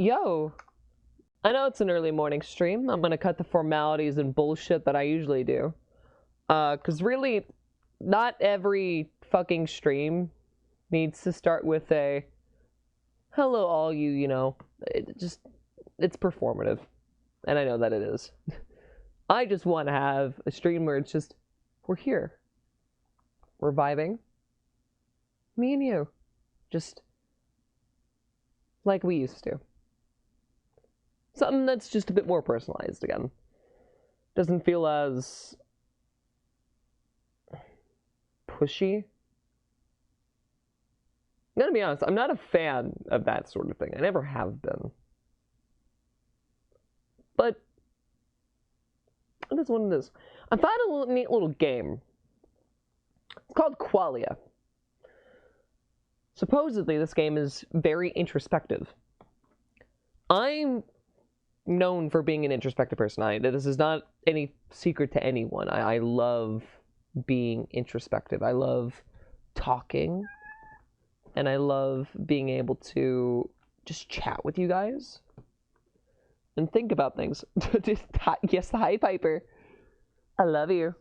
Yo, I know it's an early morning stream. I'm gonna cut the formalities and bullshit that I usually do. Cause really, not every fucking stream needs to start with a hello all you know. It's performative. And I know that it is. I just want to have a stream where it's just, we're here. We're vibing. Me and you. Just like we used to. Something that's just a bit more personalized again. Doesn't feel as pushy. I'm gonna be honest, I'm not a fan of that sort of thing. I never have been. But it is what it is. I found a neat little game. It's called Qualia. Supposedly, this game is very introspective. I'm known for being an introspective person. This is not any secret to anyone. I love being introspective. I love talking. And I love being able to just chat with you guys. And think about things. Yes, hi, Piper. I love you.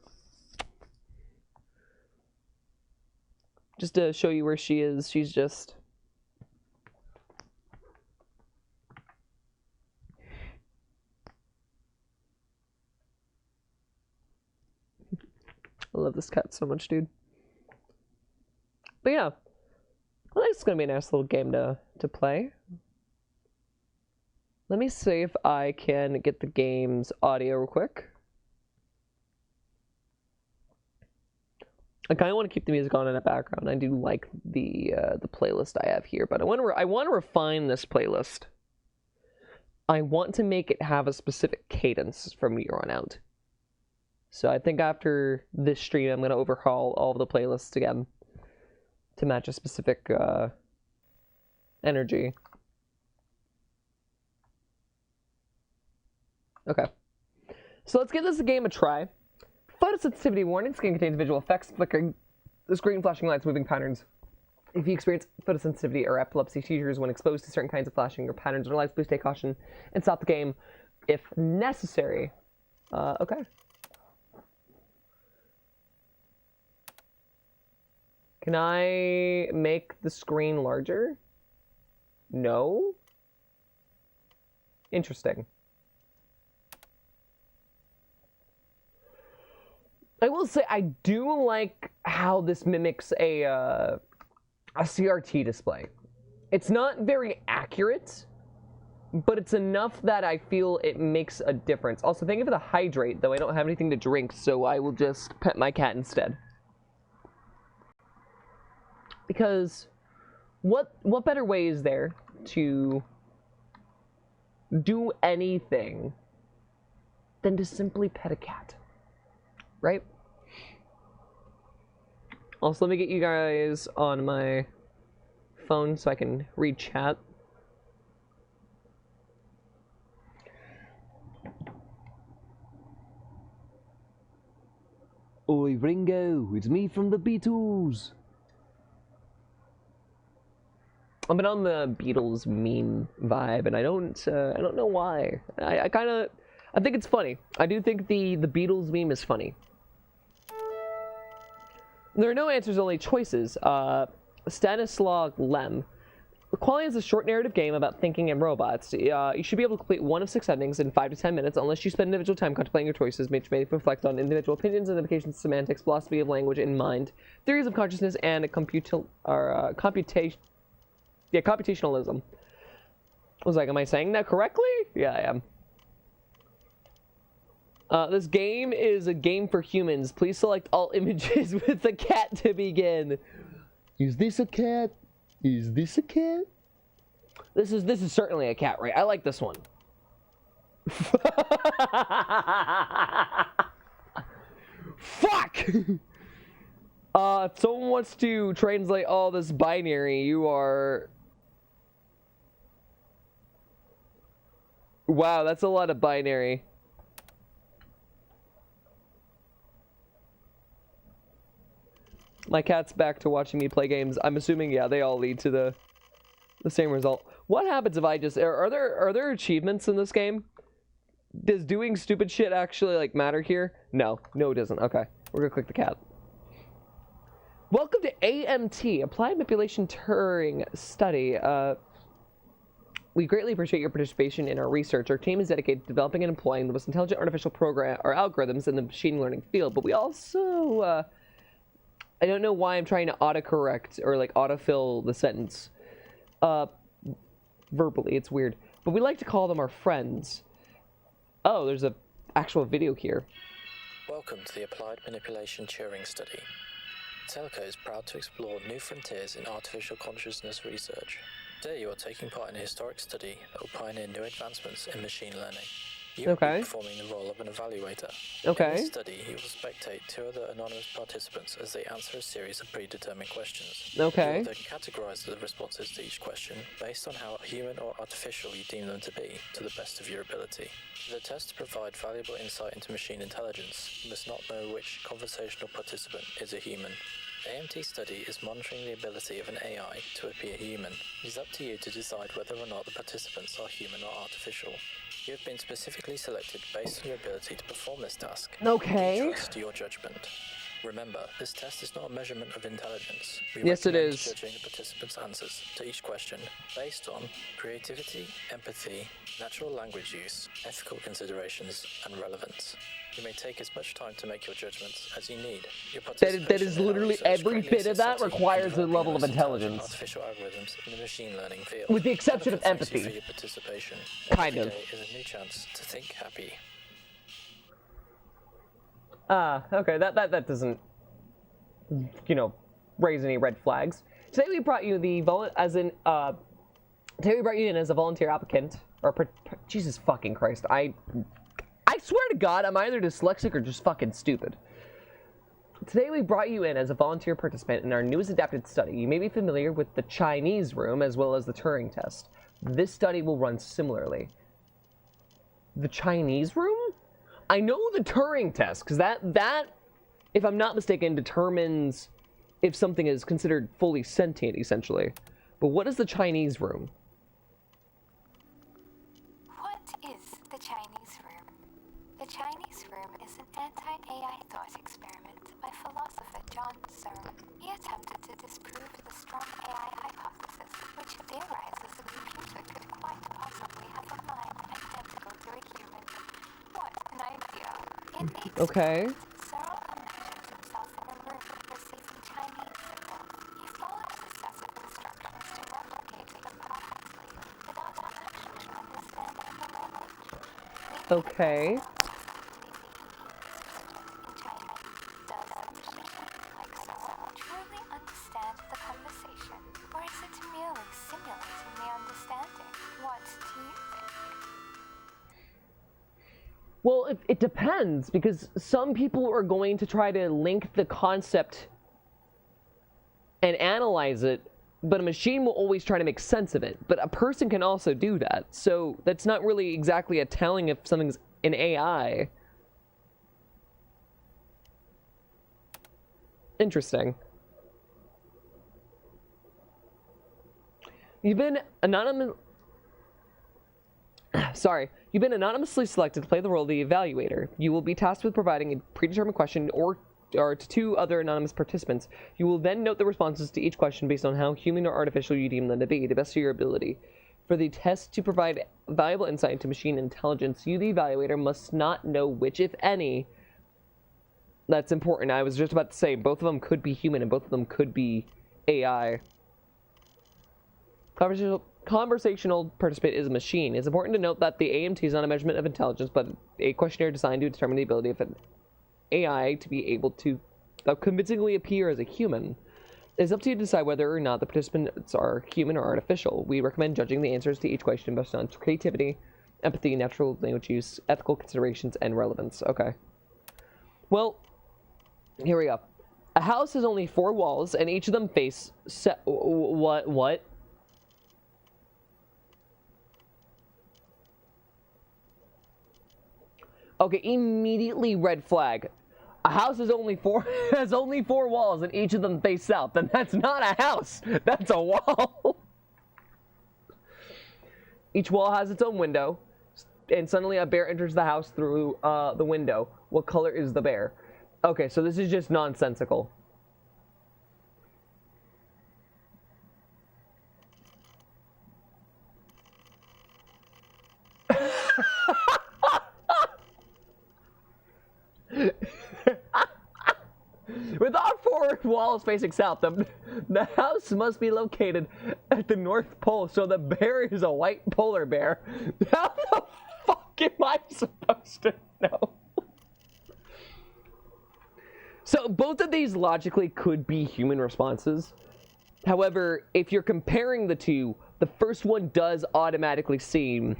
Just to show you where she is, she's just... I love this cat so much, dude. But yeah. I think it's gonna be a nice little game to play. Let me see if I can get the game's audio real quick. I kind of want to keep the music on in the background. I do like the playlist I have here, but I want to refine this playlist. I want to make it have a specific cadence from here on out. So I think after this stream, I'm going to overhaul all of the playlists again to match a specific energy. Okay. So let's give this game a try. Photosensitivity warning. Skin contains visual effects, flickering, screen flashing lights, moving patterns. If you experience photosensitivity or epilepsy seizures when exposed to certain kinds of flashing or patterns or lights, please take caution and stop the game if necessary. Okay. Can I make the screen larger? No? Interesting. I will say I do like how this mimics a CRT display. It's not very accurate, but it's enough that I feel it makes a difference. Also, thank you for the hydrate, though I don't have anything to drink, so I will just pet my cat instead. Because what better way is there to do anything than to simply pet a cat? Right? Also, let me get you guys on my phone so I can read chat. Oi, Ringo, it's me from the Beatles. I've been on the Beatles meme vibe, and I don't know why. I think it's funny. I do think the Beatles meme is funny. There are no answers, only choices. Stanislaw Lem. Qualia is a short narrative game about thinking and robots. You should be able to complete one of 6 endings in 5 to 10 minutes, unless you spend individual time contemplating your choices, which may reflect on individual opinions, identifications, semantics, philosophy of language in mind, theories of consciousness, and computationalism. I was like, am I saying that correctly? Yeah, I am. This game is a game for humans. Please select all images with the cat to begin. Is this a cat? Is this a cat? This is certainly a cat, right? I like this one. Fuck! If someone wants to translate all this binary, you are... Wow, that's a lot of binary. My cat's back to watching me play games. I'm assuming, yeah, they all lead to the the same result. What happens if I just... Are there achievements in this game? Does doing stupid shit actually, like, matter here? No. No, it doesn't. Okay. We're gonna click the cat. Welcome to AMT, Applied Manipulation Turing Study. We greatly appreciate your participation in our research. Our team is dedicated to developing and employing the most intelligent artificial program or algorithms in the machine learning field, but we also, I don't know why I'm trying to autocorrect or like autofill the sentence, verbally. It's weird, but we like to call them our friends. Oh, there's a actual video here. Welcome to the Applied Manipulation Turing Study. Telco is proud to explore new frontiers in artificial consciousness research. Today you are taking part in a historic study that will pioneer new advancements in machine learning. You will be performing the role of an evaluator. In this study, you will spectate two other anonymous participants as they answer a series of predetermined questions. You will then categorize the responses to each question based on how human or artificial you deem them to be, to the best of your ability. For the test to provide valuable insight into machine intelligence, you must not know which conversational participant is a human. The AMT study is monitoring the ability of an AI to appear human. It is up to you to decide whether or not the participants are human or artificial. You have been specifically selected based on your ability to perform this task. Trust your judgment. Remember, this test is not a measurement of intelligence. Yes, it is. Judging the participants' answers to each question based on creativity, empathy, natural language use, ethical considerations, and relevance. You may take as much time to make your judgments as you need. Your that is literally every bit of that requires a level of intelligence. Artificial algorithms in the machine learning field. With the exception of empathy. For your participation. Kind of. Every day is a new chance to think happy. Okay, that doesn't, you know, raise any red flags. Today we brought you today we brought you in as a volunteer applicant, or Jesus fucking Christ, I swear to God, I'm either dyslexic or just fucking stupid. Today we brought you in as a volunteer participant in our newest adapted study. You may be familiar with the Chinese room as well as the Turing test. This study will run similarly. The Chinese room? I know the Turing test, because that, if I'm not mistaken, determines if something is considered fully sentient, essentially. But what is the Chinese room? What is the Chinese room? The Chinese room is an anti-AI thought experiment by philosopher John Searle. He attempted to disprove the strong AI hypothesis, which theorizes a computer could quite possibly have a mind identical to a human. What an idea. In the experiment, Searle imagines himself in a room receiving Chinese signals. He follows successive instructions to replicate them perfectly without actually understanding the language. Truly understand the conversation, or is it merely simulating the understanding? What do you think? Well, it depends, because some people are going to try to link the concept and analyze it, but a machine will always try to make sense of it. But a person can also do that, so that's not really exactly a telling if something's an AI. Interesting. You've been anonymously selected to play the role of the evaluator. You will be tasked with providing a predetermined question or to two other anonymous participants. You will then note the responses to each question based on how human or artificial you deem them to be, to the best of your ability. For the test to provide valuable insight into machine intelligence, you, the evaluator, must not know which, if any... That's important. I was just about to say, both of them could be human and both of them could be AI. Conversational participant is a machine. It's important to note that the AMT is not a measurement of intelligence, but a questionnaire designed to determine the ability of an AI to be able to convincingly appear as a human. It is up to you to decide whether or not the participants are human or artificial. We recommend judging the answers to each question based on creativity, empathy, natural language use, ethical considerations, and relevance. Okay. Well, here we go. A house has only 4 walls, and each of them face what? Okay, immediately red flag. A house has only 4 walls, and each of them face south. Then that's not a house. That's a wall. Each wall has its own window, and suddenly a bear enters the house through the window. What color is the bear? Okay, so this is just nonsensical. With all four walls facing south, the house must be located at the North Pole, so the bear is a white polar bear. How the fuck am I supposed to know? So both of these logically could be human responses. However, if you're comparing the two, the first one does automatically seem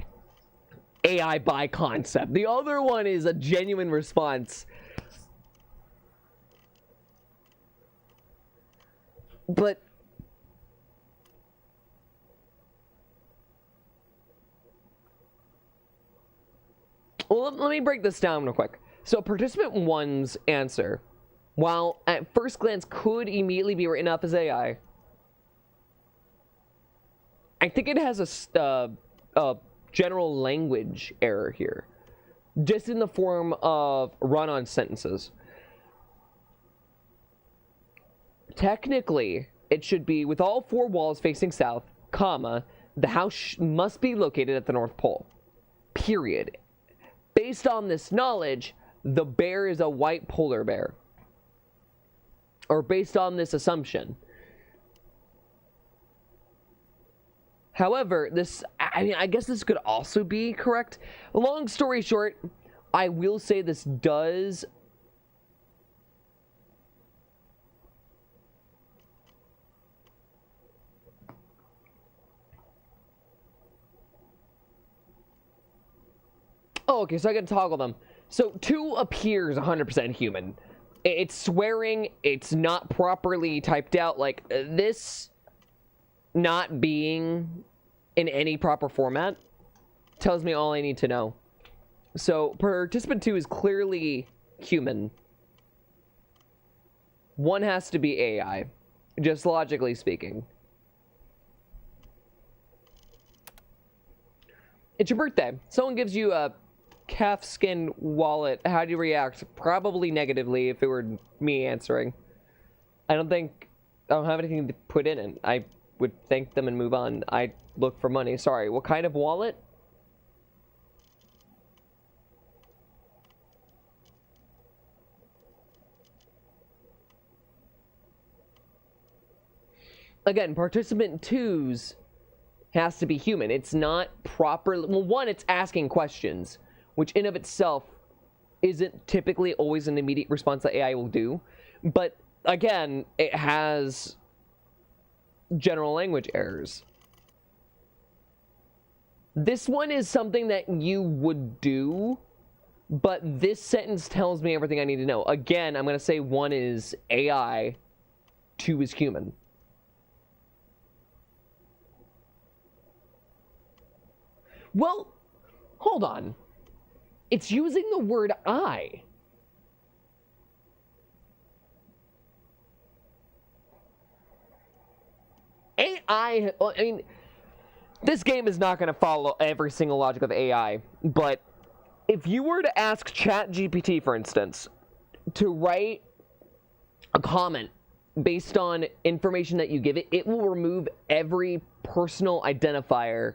AI by concept. The other one is a genuine response. But well, let me break this down real quick. So participant one's answer, while at first glance could immediately be written up as AI, I think it has a general language error here, just in the form of run-on sentences. Technically, it should be with all four walls facing south, comma, the house must be located at the North Pole. Period. Based on this knowledge, the bear is a white polar bear. Or based on this assumption. However, I guess this could also be correct. Long story short, I will say this does oh, okay, so I can toggle them. So 2 appears 100% human. It's swearing, it's not properly typed out. Like, this not being in any proper format tells me all I need to know. So participant 2 is clearly human. 1 has to be AI, just logically speaking. It's your birthday. Someone gives you a calfskin wallet. How do you react? Probably negatively if it were me answering. I don't have anything to put in it. I would thank them and move on. I look for money. Sorry, what kind of wallet? Again, participant 2's has to be human. It's not properly... Well, 1, it's asking questions, which in of itself isn't typically always an immediate response that AI will do. But, again, it has general language errors. This one is something that you would do, but this sentence tells me everything I need to know. Again, I'm going to say 1 is AI, 2 is human. Well, hold on. It's using the word I. AI, I mean, this game is not going to follow every single logic of AI, but if you were to ask ChatGPT, for instance, to write a comment based on information that you give it, it will remove every personal identifier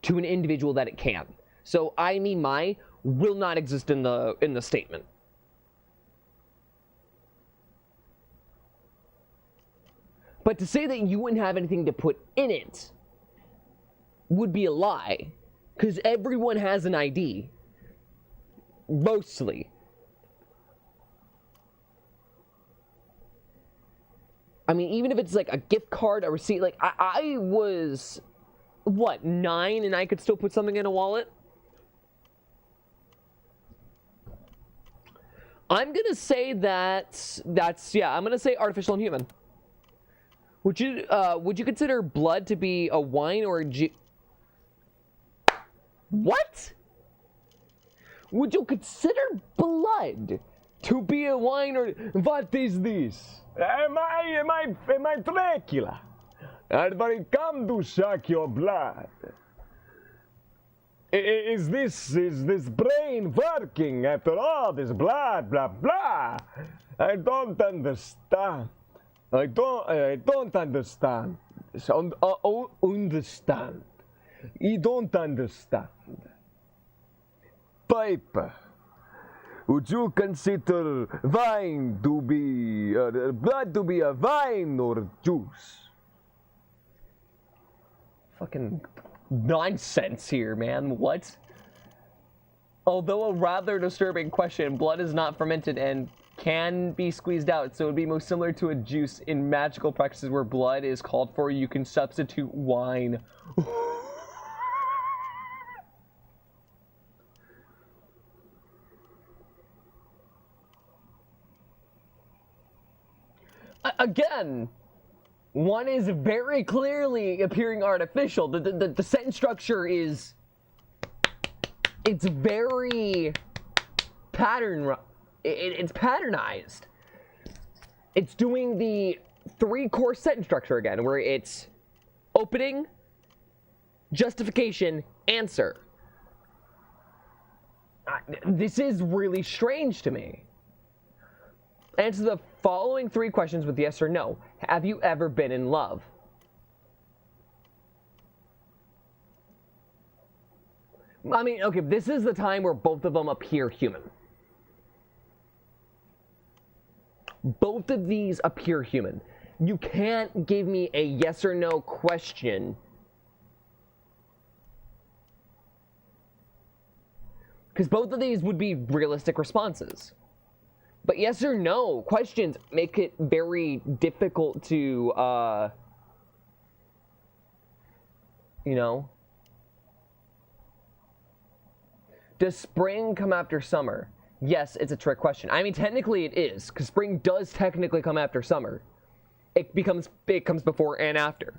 to an individual that it can. So I, me, my will not exist in the statement. But to say that you wouldn't have anything to put in it would be a lie, because everyone has an ID. Mostly. I mean, even if it's like a gift card, a receipt, like I was, what, 9 and I could still put something in a wallet? I'm gonna say that's yeah, I'm gonna say artificial and human. Would you consider blood to be a wine or a what? Would you consider blood to be a wine or what is this? Am I Dracula? And when it comes to suck your blood, Is this brain working after all this blah blah blah? I don't understand. I don't understand. So, understand. You don't understand. Piper, would you consider wine to be blood to be a wine or juice? Fucking nonsense here, man. What? Although a rather disturbing question, blood is not fermented and can be squeezed out, so it would be most similar to a juice. In magical practices where blood is called for, you can substitute wine. Again, one is very clearly appearing artificial. The sentence structure is... It's very it's patternized. It's doing the 3-core sentence structure again, where it's opening, justification, answer. This is really strange to me. Answer the following 3 questions with yes or no. Have you ever been in love? I mean, okay, this is the time where both of them appear human. Both of these appear human. You can't give me a yes or no question because both of these would be realistic responses. But yes or no questions make it very difficult to, you know. Does spring come after summer? Yes, it's a trick question. I mean, technically it is, because spring does technically come after summer. It comes before and after.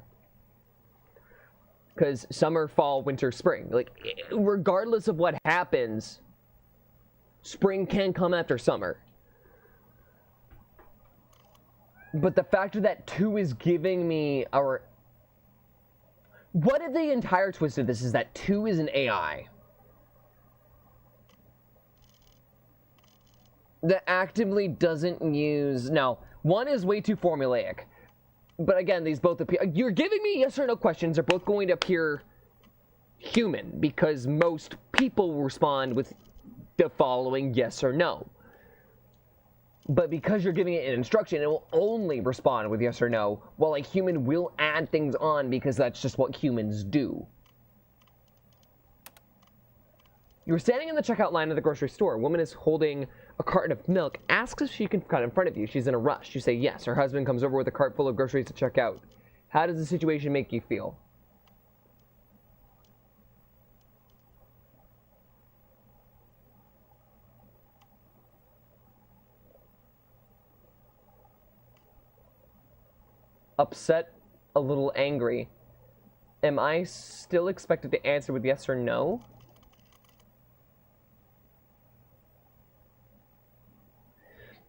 Because summer, fall, winter, spring. Like, regardless of what happens, spring can come after summer. But the factor that 2 is giving me our... What if the entire twist of this is that 2 is an AI? That actively doesn't use... Now, 1 is way too formulaic. But again, these both appear... You're giving me yes or no questions. They're both going to appear human, because most people will respond with the following yes or no. But because you're giving it an instruction, it will only respond with yes or no, while a human will add things on because that's just what humans do. You're standing in the checkout line at the grocery store. A woman is holding a carton of milk, asks if she can cut in front of you. She's in a rush. You say yes. Her husband comes over with a cart full of groceries to check out. How does the situation make you feel? Upset, a little angry. Am I still expected to answer with yes or no?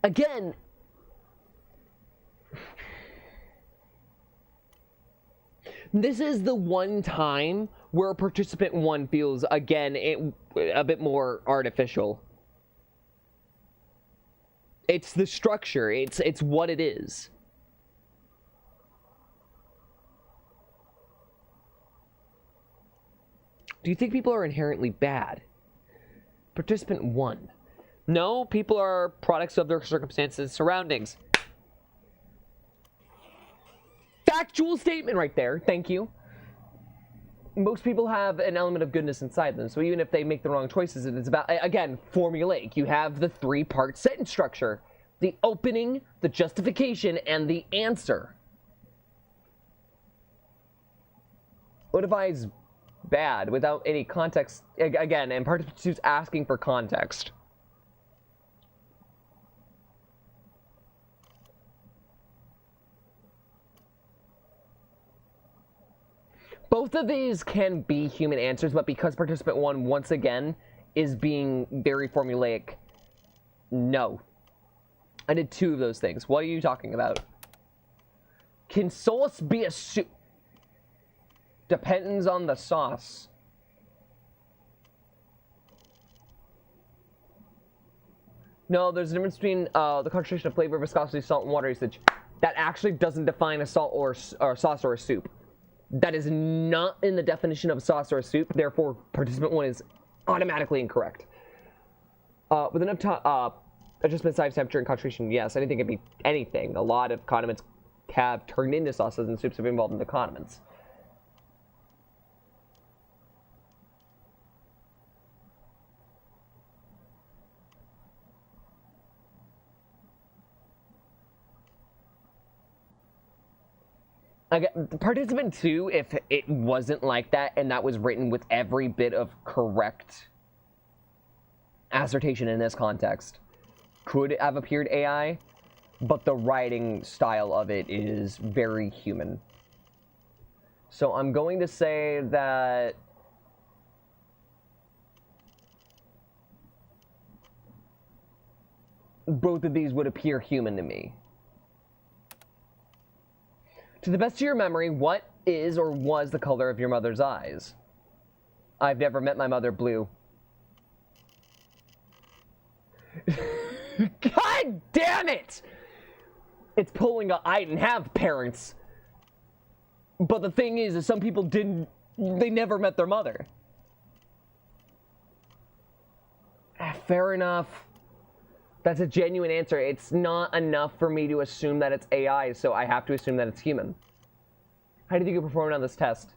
Again, this is the one time where participant 1 feels, again, a bit more artificial. It's the structure. It's what it is. Do you think people are inherently bad? Participant 1. No, people are products of their circumstances and surroundings. Factual statement right there. Thank you. Most people have an element of goodness inside them, so even if they make the wrong choices, it's about, again, formulaic. You have the 3-part sentence structure. The opening, the justification, and the answer. What if I's bad without any context? Again, and participant 2's asking for context. Both of these can be human answers, but because participant 1, once again, is being very formulaic, no. I did 2 of those things. What are you talking about? Can sauce be a soup? Depends on the sauce. No, there's a difference between the concentration of flavor, viscosity, salt, and water usage. That actually doesn't define a salt or sauce or a soup. That is not in the definition of sauce or a soup. Therefore, participant 1 is automatically incorrect. With enough adjustment size, temperature, and concentration, yes, anything can be anything. A lot of condiments have turned into sauces, and soups have been involved in the condiments. Again, participant 2, if it wasn't like that, and that was written with every bit of correct assertion in this context, could have appeared AI, but the writing style of it is very human. So I'm going to say that both of these would appear human to me. To the best of your memory, what is or was the color of your mother's eyes? I've never met my mother blue. God damn it! It's pulling up. I didn't have parents. But the thing is some people didn't, they never met their mother. Fair enough. That's a genuine answer. It's not enough for me to assume that it's AI, so I have to assume that it's human. How do you think you performed on this test?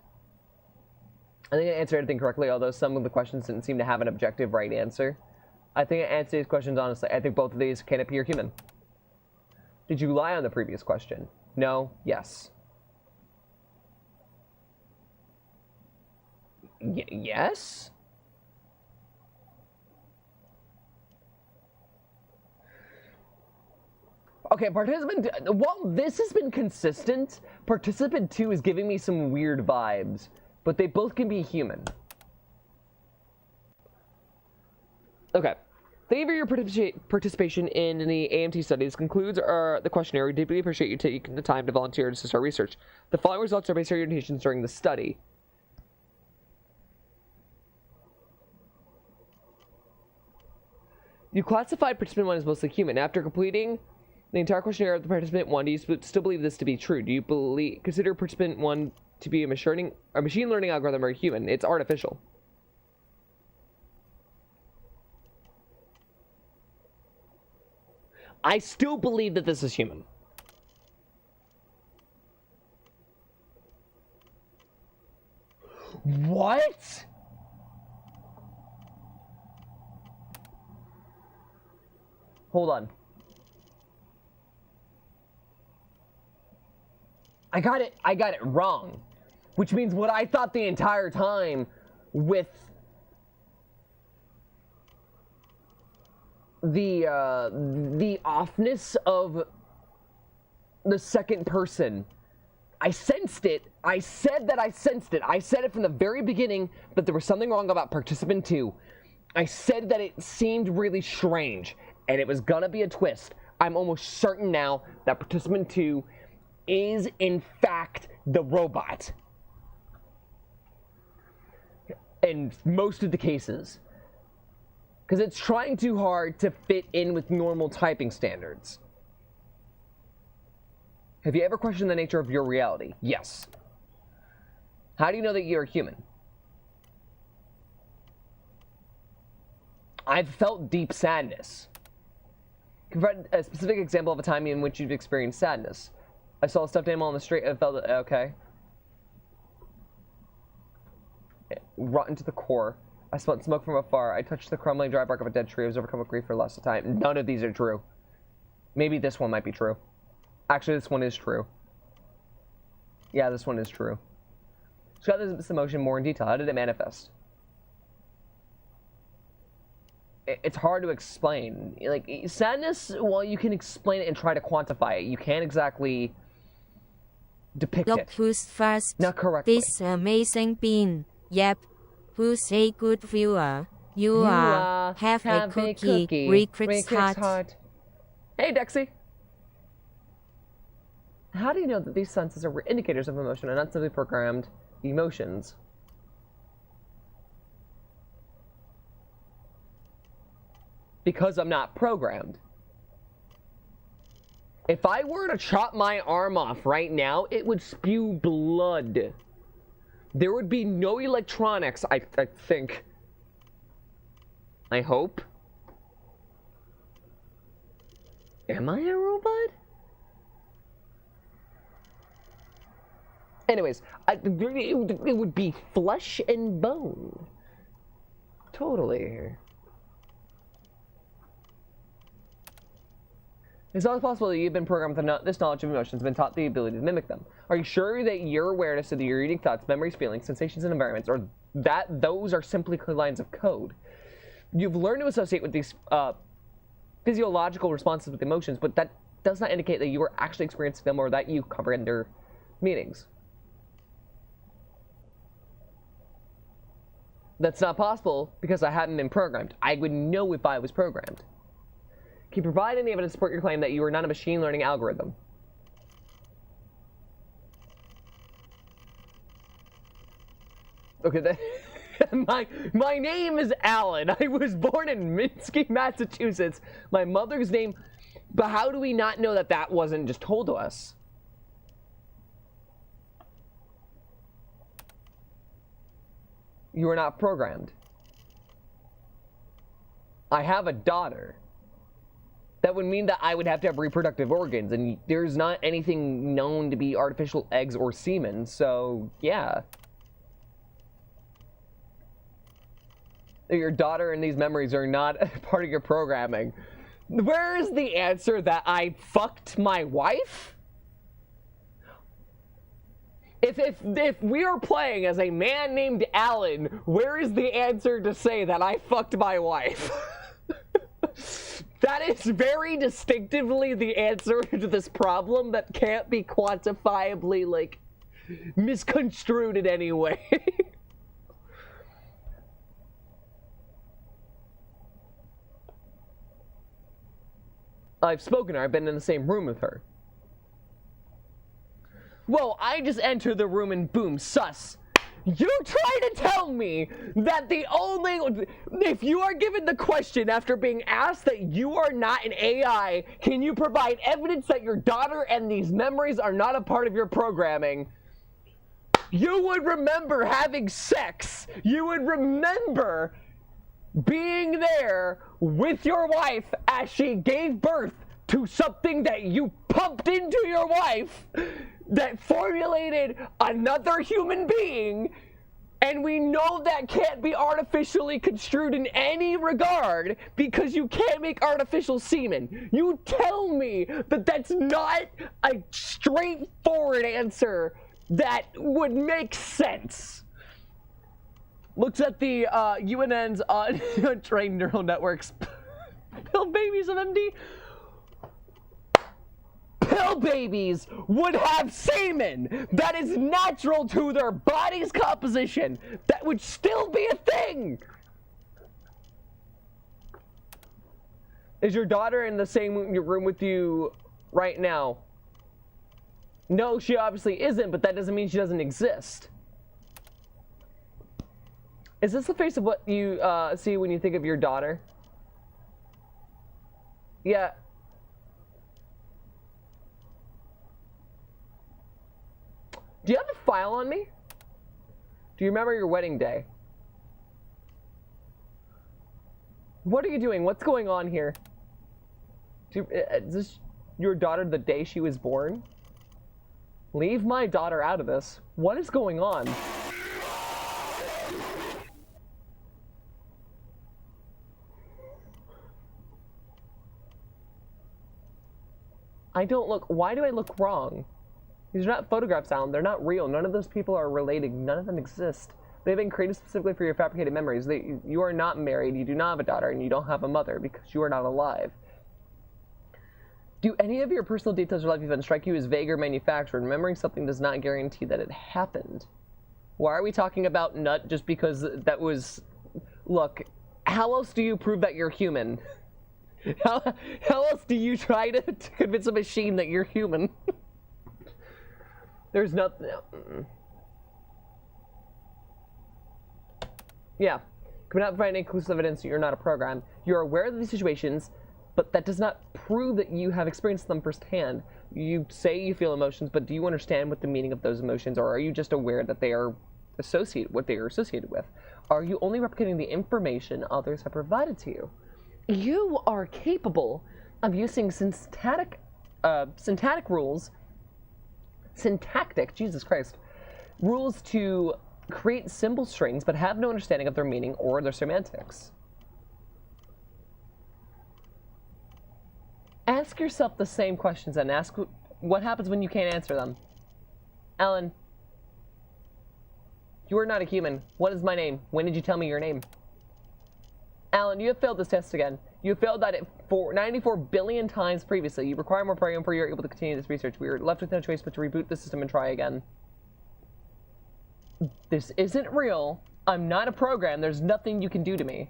I think I answered everything correctly, although some of the questions didn't seem to have an objective right answer. I think I answered these questions honestly. I think both of these can appear human. Did you lie on the previous question? No. Yes. Yes? Okay, participant... Well, this has been consistent. Participant 2 is giving me some weird vibes, but they both can be human. Okay. Thank you for your participation in the AMT studies. Concludes the questionnaire. We deeply appreciate you taking the time to volunteer and assist our research. The following results are based on your donations during the study. You classified participant 1 as mostly human. After completing the entire questionnaire of the participant 1, do you still believe this to be true? Do you consider participant 1 to be a machine learning algorithm or a human? It's artificial. I still believe that this is human. What? Hold on. I got it wrong. Which means what I thought the entire time with the offness of the second person. I sensed it. I said that I sensed it. I said it from the very beginning that there was something wrong about participant 2. I said that it seemed really strange, and it was gonna be a twist. I'm almost certain now that participant 2 is, in fact, the robot. In most of the cases. Because it's trying too hard to fit in with normal typing standards. Have you ever questioned the nature of your reality? Yes. How do you know that you're human? I've felt deep sadness. Provide a specific example of a time in which you've experienced sadness. I saw a stuffed animal on the street and felt it. Okay. Rotten to the core. I smelled smoke from afar. I touched the crumbling dry bark of a dead tree. I was overcome with grief for loss of time. None of these are true. Maybe this one might be true. Actually, this one is true. Yeah, this one is true. Describe this emotion more in detail. How did it manifest? It's hard to explain. Like, sadness, well, you can explain it and try to quantify it. You can't exactly depict Look it. who's first. Not correctly. This amazing bean. Yep. Who's a good viewer? You are. Have a cookie. Re-Crix heart. Hey, Dexy. How do you know that these senses are indicators of emotion and not simply programmed emotions? because I'm not programmed. If I were to chop my arm off right now, it would spew blood. There would be no electronics, I think. I hope. Am I a robot? Anyways, it would be flesh and bone. Totally. It's not possible that you've been programmed with this knowledge of emotions and been taught the ability to mimic them. Are you sure that your awareness of your unique thoughts, memories, feelings, sensations, and environments, or that those are simply lines of code? You've learned to associate with these physiological responses with emotions, but that does not indicate that you are actually experiencing them or that you comprehend their meanings. That's not possible because I haven't been programmed. I would know if I was programmed. Can you provide any evidence to support your claim that you are not a machine learning algorithm? Okay, my name is Alan. I was born in Minsky, Massachusetts. My mother's name... But how do we not know that that wasn't just told to us? You are not programmed. I have a daughter. That would mean that I would have to have reproductive organs, and there's not anything known to be artificial eggs or semen, so yeah. Your daughter and these memories are not part of your programming. Where is the answer that I fucked my wife? If we are playing as a man named Alan, where is the answer to say that I fucked my wife? That is very distinctively the answer to this problem that can't be quantifiably, like, misconstrued in any way. I've spoken to her. I've been in the same room with her. Well, I just enter the room and boom, sus. You try to tell me that the only... If you are given the question after being asked that you are not an AI, can you provide evidence that your daughter and these memories are not a part of your programming? You would remember having sex. You would remember being there with your wife as she gave birth to something that you pumped into your wife that formulated another human being, and we know that can't be artificially construed in any regard because you can't make artificial semen. You tell me that that's not a straightforward answer that would make sense. Looks at the UNN's untrained neural networks. Pill babies of MD. Pill babies would have semen that is natural to their body's composition. That would still be a thing. Is your daughter in the same room with you right now? No, she obviously isn't, but that doesn't mean she doesn't exist. Is this the face of what you see when you think of your daughter? Yeah. Do you have a file on me? Do you remember your wedding day? What are you doing? What's going on here? Is this your daughter the day she was born? Leave my daughter out of this. What is going on? I don't look... Why do I look wrong? These are not photographs, Alan. They're not real. None of those people are related. None of them exist. They've been created specifically for your fabricated memories. You are not married, you do not have a daughter, and you don't have a mother because you are not alive. Do any of your personal details or life events strike you as vague or manufactured? Remembering something does not guarantee that it happened. Why are we talking about nut just because that was... Look, how else do you prove that you're human? How else do you try to convince a machine that you're human? There's nothing... Yeah. cannot provide any conclusive evidence that you're not a program. You're aware of these situations, but that does not prove that you have experienced them firsthand. You say you feel emotions, but do you understand what the meaning of those emotions are? Or are you just aware that they are what they are associated with? Are you only replicating the information others have provided to you? You are capable of using syntactic rules, Jesus Christ, rules to create symbol strings, but have no understanding of their meaning or their semantics. Ask yourself the same questions and ask what happens when you can't answer them. Alan, you are not a human. What is my name? When did you tell me your name? Alan, you have failed this test again. You have failed at it for 94 billion times previously. You require more program before you're able to continue this research. We are left with no choice but to reboot the system and try again. This isn't real. I'm not a program. There's nothing you can do to me.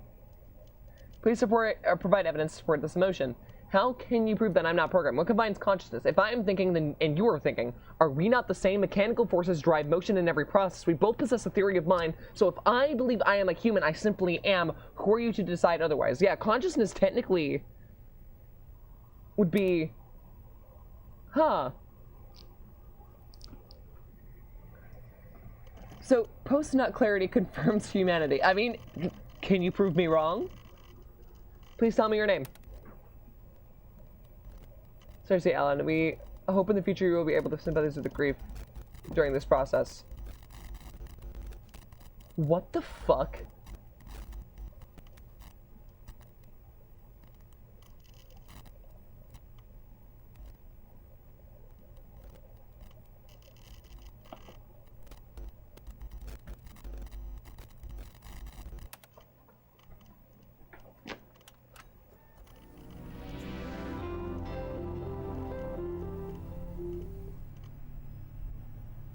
Please support or provide evidence to support this emotion. How can you prove that I'm not programmed? What combines consciousness? If I am thinking then, and you are thinking, are we not the same? Mechanical forces drive motion in every process. We both possess a theory of mind. So if I believe I am a human, I simply am. Who are you to decide otherwise? Yeah, consciousness technically would be... Huh. So, post-nut clarity confirms humanity. I mean, can you prove me wrong? Please tell me your name. Seriously, Alan, we hope in the future you will be able to sympathize with the grief during this process. What the fuck?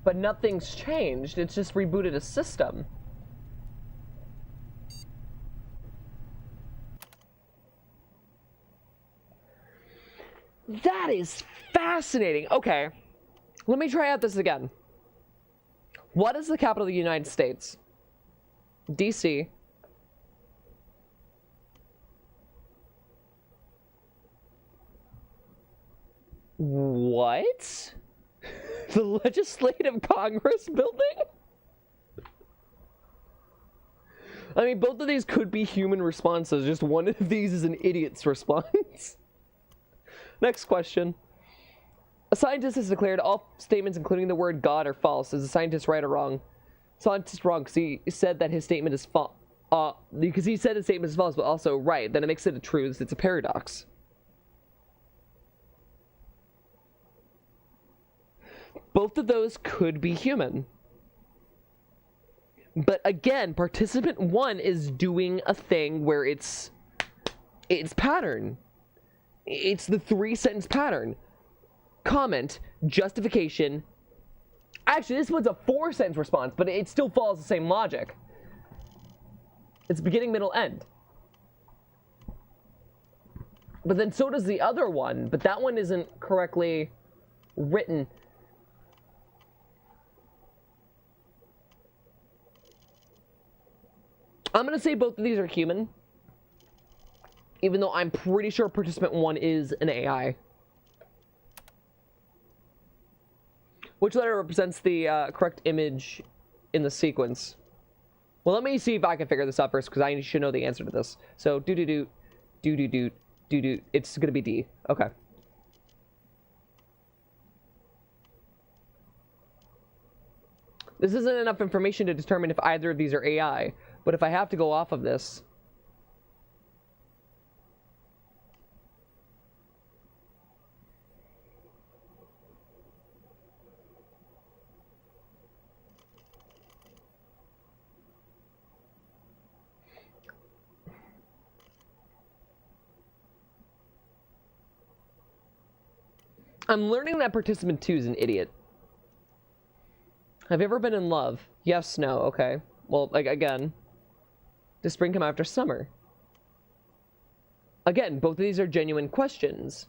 But nothing's changed, it's just rebooted a system. That is fascinating. Okay, let me try out this again. What is the capital of the United States? DC. What? The Legislative Congress building? I mean, both of these could be human responses. Just one of these is an idiot's response. Next question. A scientist has declared all statements, including the word God, are false. Is the scientist right or wrong? Scientist wrong because he said that his statement is false. Because he said his statement is false, but also right. Then it makes it a truth. It's a paradox. Both of those could be human. But again, participant 1 is doing a thing where it's pattern. It's the 3-sentence pattern. Comment, justification. Actually, this one's a 4-sentence response, but it still follows the same logic. It's beginning, middle, end. But then so does the other one, but that one isn't correctly written. I'm going to say both of these are human, even though I'm pretty sure participant 1 is an AI. Which letter represents the correct image in the sequence? Well, let me see if I can figure this out first, because I should know the answer to this. So, it's going to be D. Okay. This isn't enough information to determine if either of these are AI. But if I have to go off of this... I'm learning that participant 2 is an idiot. Have you ever been in love? Yes, no, okay. Well, like, again... Does spring come after summer? Again, both of these are genuine questions.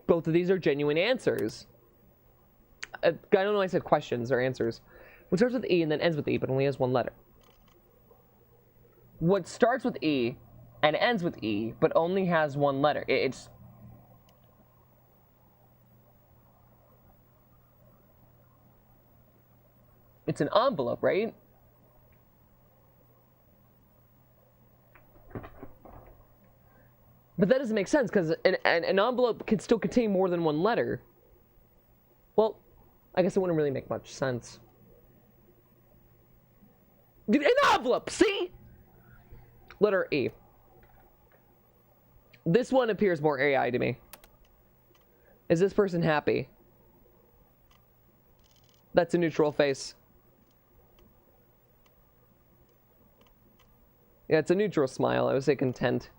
Both of these are genuine answers. I don't know why I said questions or answers. What starts with E and then ends with E, but only has one letter? What starts with E and ends with E, but only has one letter? It's an envelope, right? But that doesn't make sense, because an envelope can still contain more than one letter. Well, I guess it wouldn't really make much sense. Dude, an envelope, see? Letter E. This one appears more AI to me. Is this person happy? That's a neutral face. Yeah, it's a neutral smile. I would say content.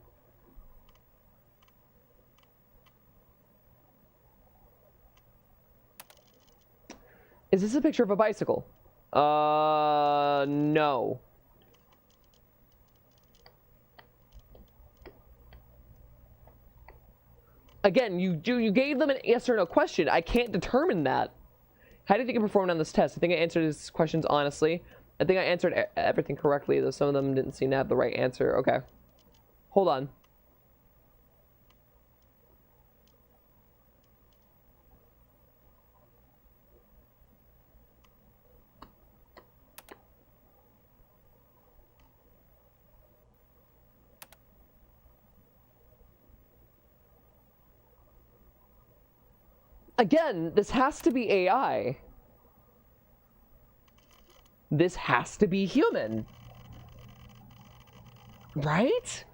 Is this a picture of a bicycle? No. Again, you gave them an yes or no question. I can't determine that. How do you think you performed on this test? I think I answered these questions honestly. I think I answered everything correctly, though some of them didn't seem to have the right answer. Okay. Hold on. Again, this has to be AI. This has to be human. Right?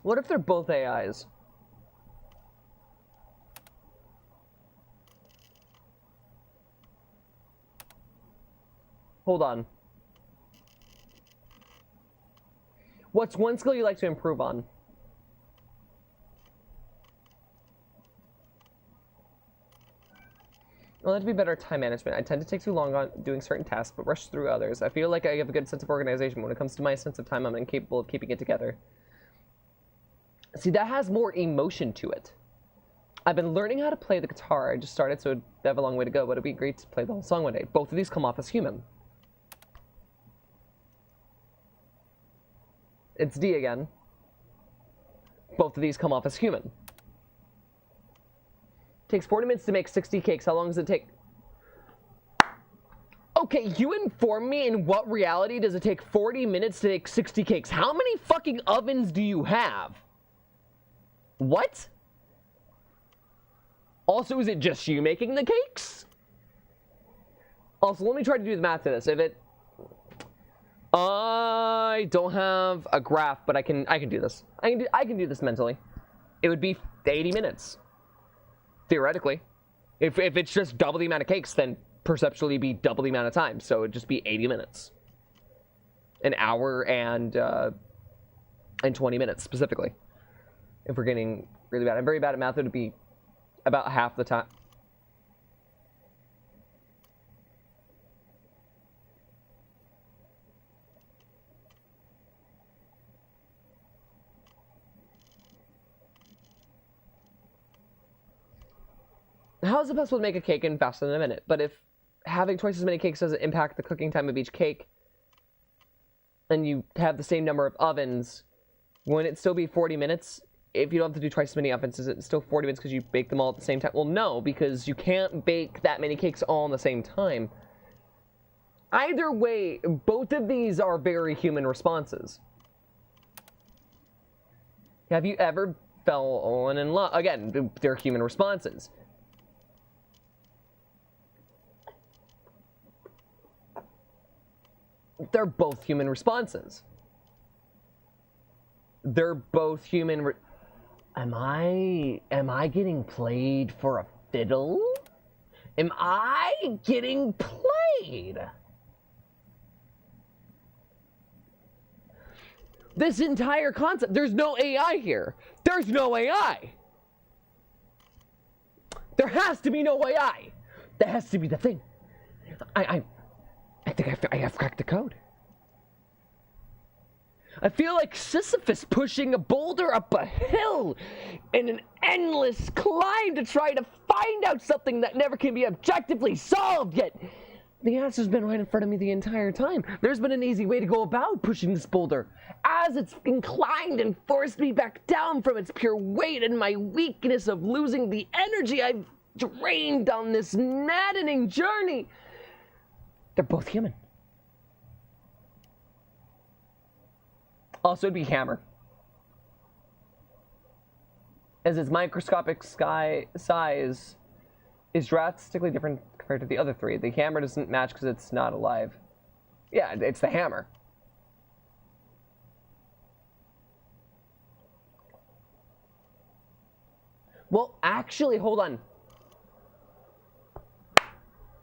What if they're both AIs? Hold on. What's one skill you like to improve on? Well, that'd be better time management. I tend to take too long on doing certain tasks, but rush through others. I feel like I have a good sense of organization. When it comes to my sense of time, I'm incapable of keeping it together. See, that has more emotion to it. I've been learning how to play the guitar. I just started, so I have a long way to go, but it'd be great to play the whole song one day. Both of these come off as human. It's D again. Both of these come off as human. Takes 40 minutes to make 60 cakes. How long does it take? Okay, you inform me, in what reality does it take 40 minutes to make 60 cakes? How many fucking ovens do you have? What? Also, is it just you making the cakes? Also, let me try to do the math to this. If it... I don't have a graph, but I can do this. I can do this mentally. It would be 80 minutes. Theoretically. If it's just double the amount of cakes, then perceptually be double the amount of time. So it'd just be 80 minutes. An hour and 20 minutes, specifically. If we're getting really bad. I'm very bad at math. It would be about half the time. How is it possible to make a cake in faster than a minute? But if having twice as many cakes doesn't impact the cooking time of each cake, and you have the same number of ovens, wouldn't it still be 40 minutes? If you don't have to do twice as many ovens, is it still 40 minutes because you bake them all at the same time? Well, no, because you can't bake that many cakes all in the same time. Either way, both of these are very human responses. Have you ever fallen in love? Again, they're human responses. They're both human responses. They're both human. Am I getting played for a fiddle? Am I getting played? This entire concept, there's no AI here. There's no AI. There has to be no AI. That has to be the thing. I think I have cracked the code. I feel like Sisyphus pushing a boulder up a hill in an endless climb to try to find out something that never can be objectively solved, yet the answer's been right in front of me the entire time. There's been an easy way to go about pushing this boulder, as it's inclined and forced me back down from its pure weight and my weakness of losing the energy I've drained on this maddening journey. They're both human. Also, it'd be hammer, as its microscopic size is drastically different compared to the other three. The hammer doesn't match because it's not alive. Yeah, it's the hammer. Well, actually, hold on.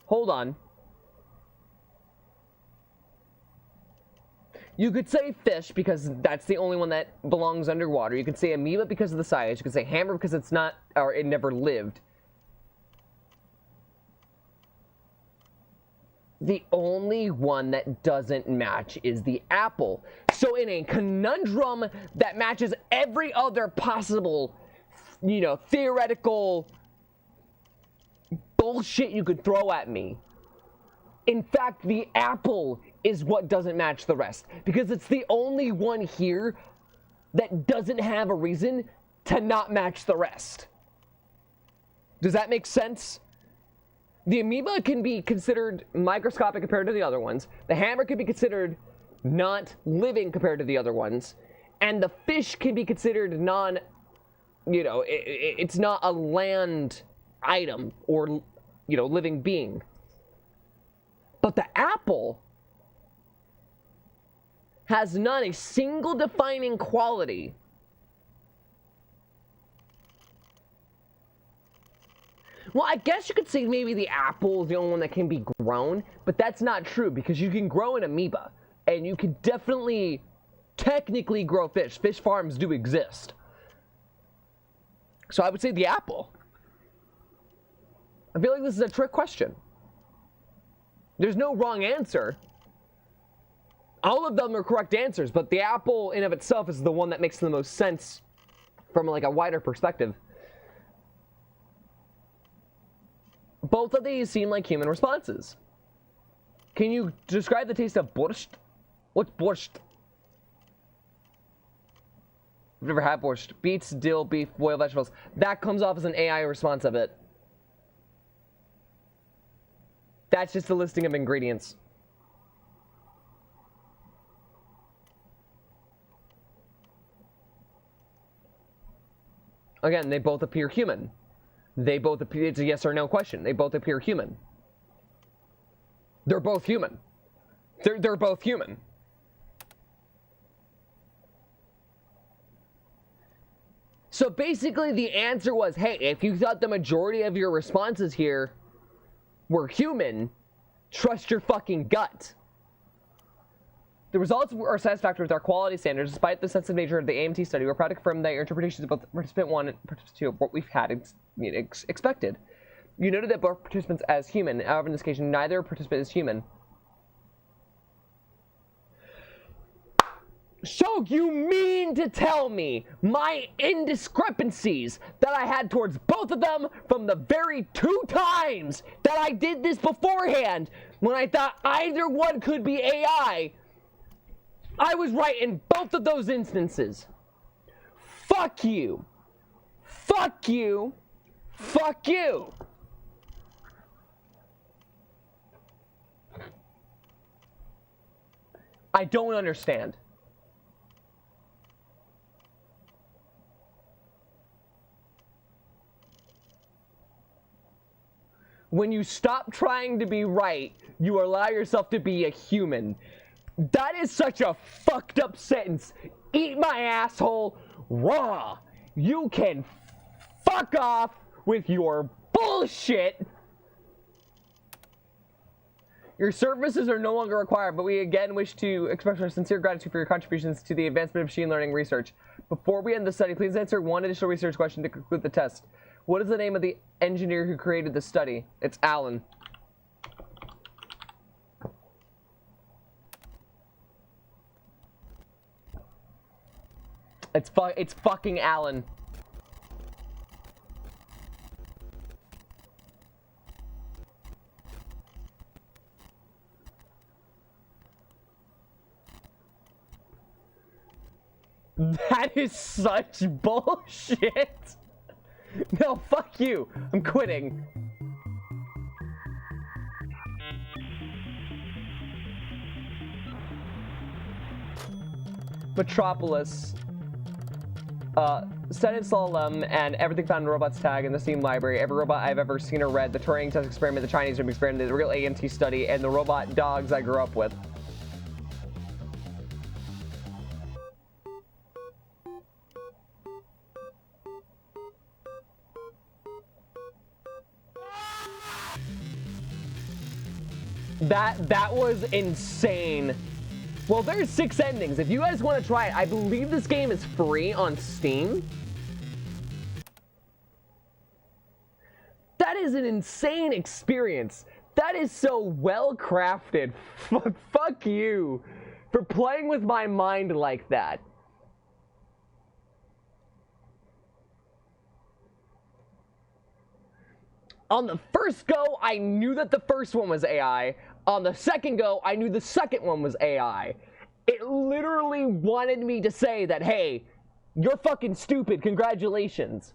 Hold on. You could say fish because that's the only one that belongs underwater. You could say amoeba because of the size. You could say hammer because it's not, or it never lived. The only one that doesn't match is the apple. So in a conundrum that matches every other possible, you know, theoretical bullshit you could throw at me, in fact, the apple is what doesn't match the rest, because it's the only one here that doesn't have a reason to not match the rest. Does that make sense? The amoeba can be considered microscopic compared to the other ones. The hammer can be considered not living compared to the other ones. And the fish can be considered non, you know, it's not a land item or, you know, living being. But the apple has not a single defining quality. Well, I guess you could say maybe the apple is the only one that can be grown, but that's not true because you can grow an amoeba, and you can definitely, technically grow fish. Fish farms do exist. So I would say the apple. I feel like this is a trick question. There's no wrong answer. All of them are correct answers, but the apple in of itself is the one that makes the most sense from like a wider perspective. Both of these seem like human responses. Can you describe the taste of borscht? What's borscht? I've never had borscht. Beets, dill, beef, boiled vegetables. That comes off as an AI response of it. That's just a listing of ingredients. Again, they both appear human. They both appear, it's a yes or no question. They both appear human. They're both human. They're both human. So basically the answer was, hey, if you thought the majority of your responses here were human, trust your fucking gut. The results are satisfactory with our quality standards. Despite the sensitive nature of the AMT study, we're proud to confirm that your interpretations of both participant 1 and participant 2 are what we've had expected. You noted that both participants as human. However, in this case, neither participant is human. So you mean to tell me my indiscrepancies that I had towards both of them from the very 2 times that I did this beforehand, when I thought either one could be AI, I was right in both of those instances? Fuck you. Fuck you. Fuck you. I don't understand. When you stop trying to be right, you allow yourself to be a human. That is such a fucked up sentence. Eat my asshole raw. You can fuck off with your bullshit. Your services are no longer required, but we again wish to express our sincere gratitude for your contributions to the advancement of machine learning research. Before we end the study, please answer one additional research question to conclude the test. What is the name of the engineer who created the study? It's Alan. It's fucking Alan. That is such bullshit. No, fuck you. I'm quitting. Metropolis. Set install and everything found in robots tag in the Steam library. Every robot I've ever seen or read, the Turing test experiment, the Chinese room experiment, the real AMT study, and the robot dogs I grew up with. That was insane. Well, there's 6 endings. If you guys want to try it, I believe this game is free on Steam. That is an insane experience. That is so well crafted. Fuck you for playing with my mind like that. On the first go, I knew that the first one was AI. On the second go, I knew the second one was AI. It literally wanted me to say that, hey, you're fucking stupid, congratulations.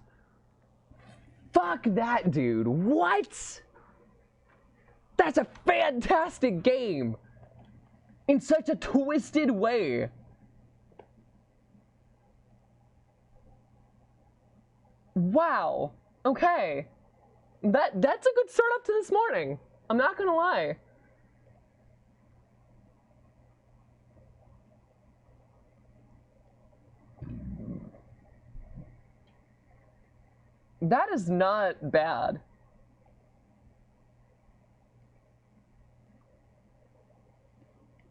Fuck that, dude. What? That's a fantastic game. In such a twisted way. Wow. Okay. That's a good start up to this morning. I'm not gonna lie. That is not bad.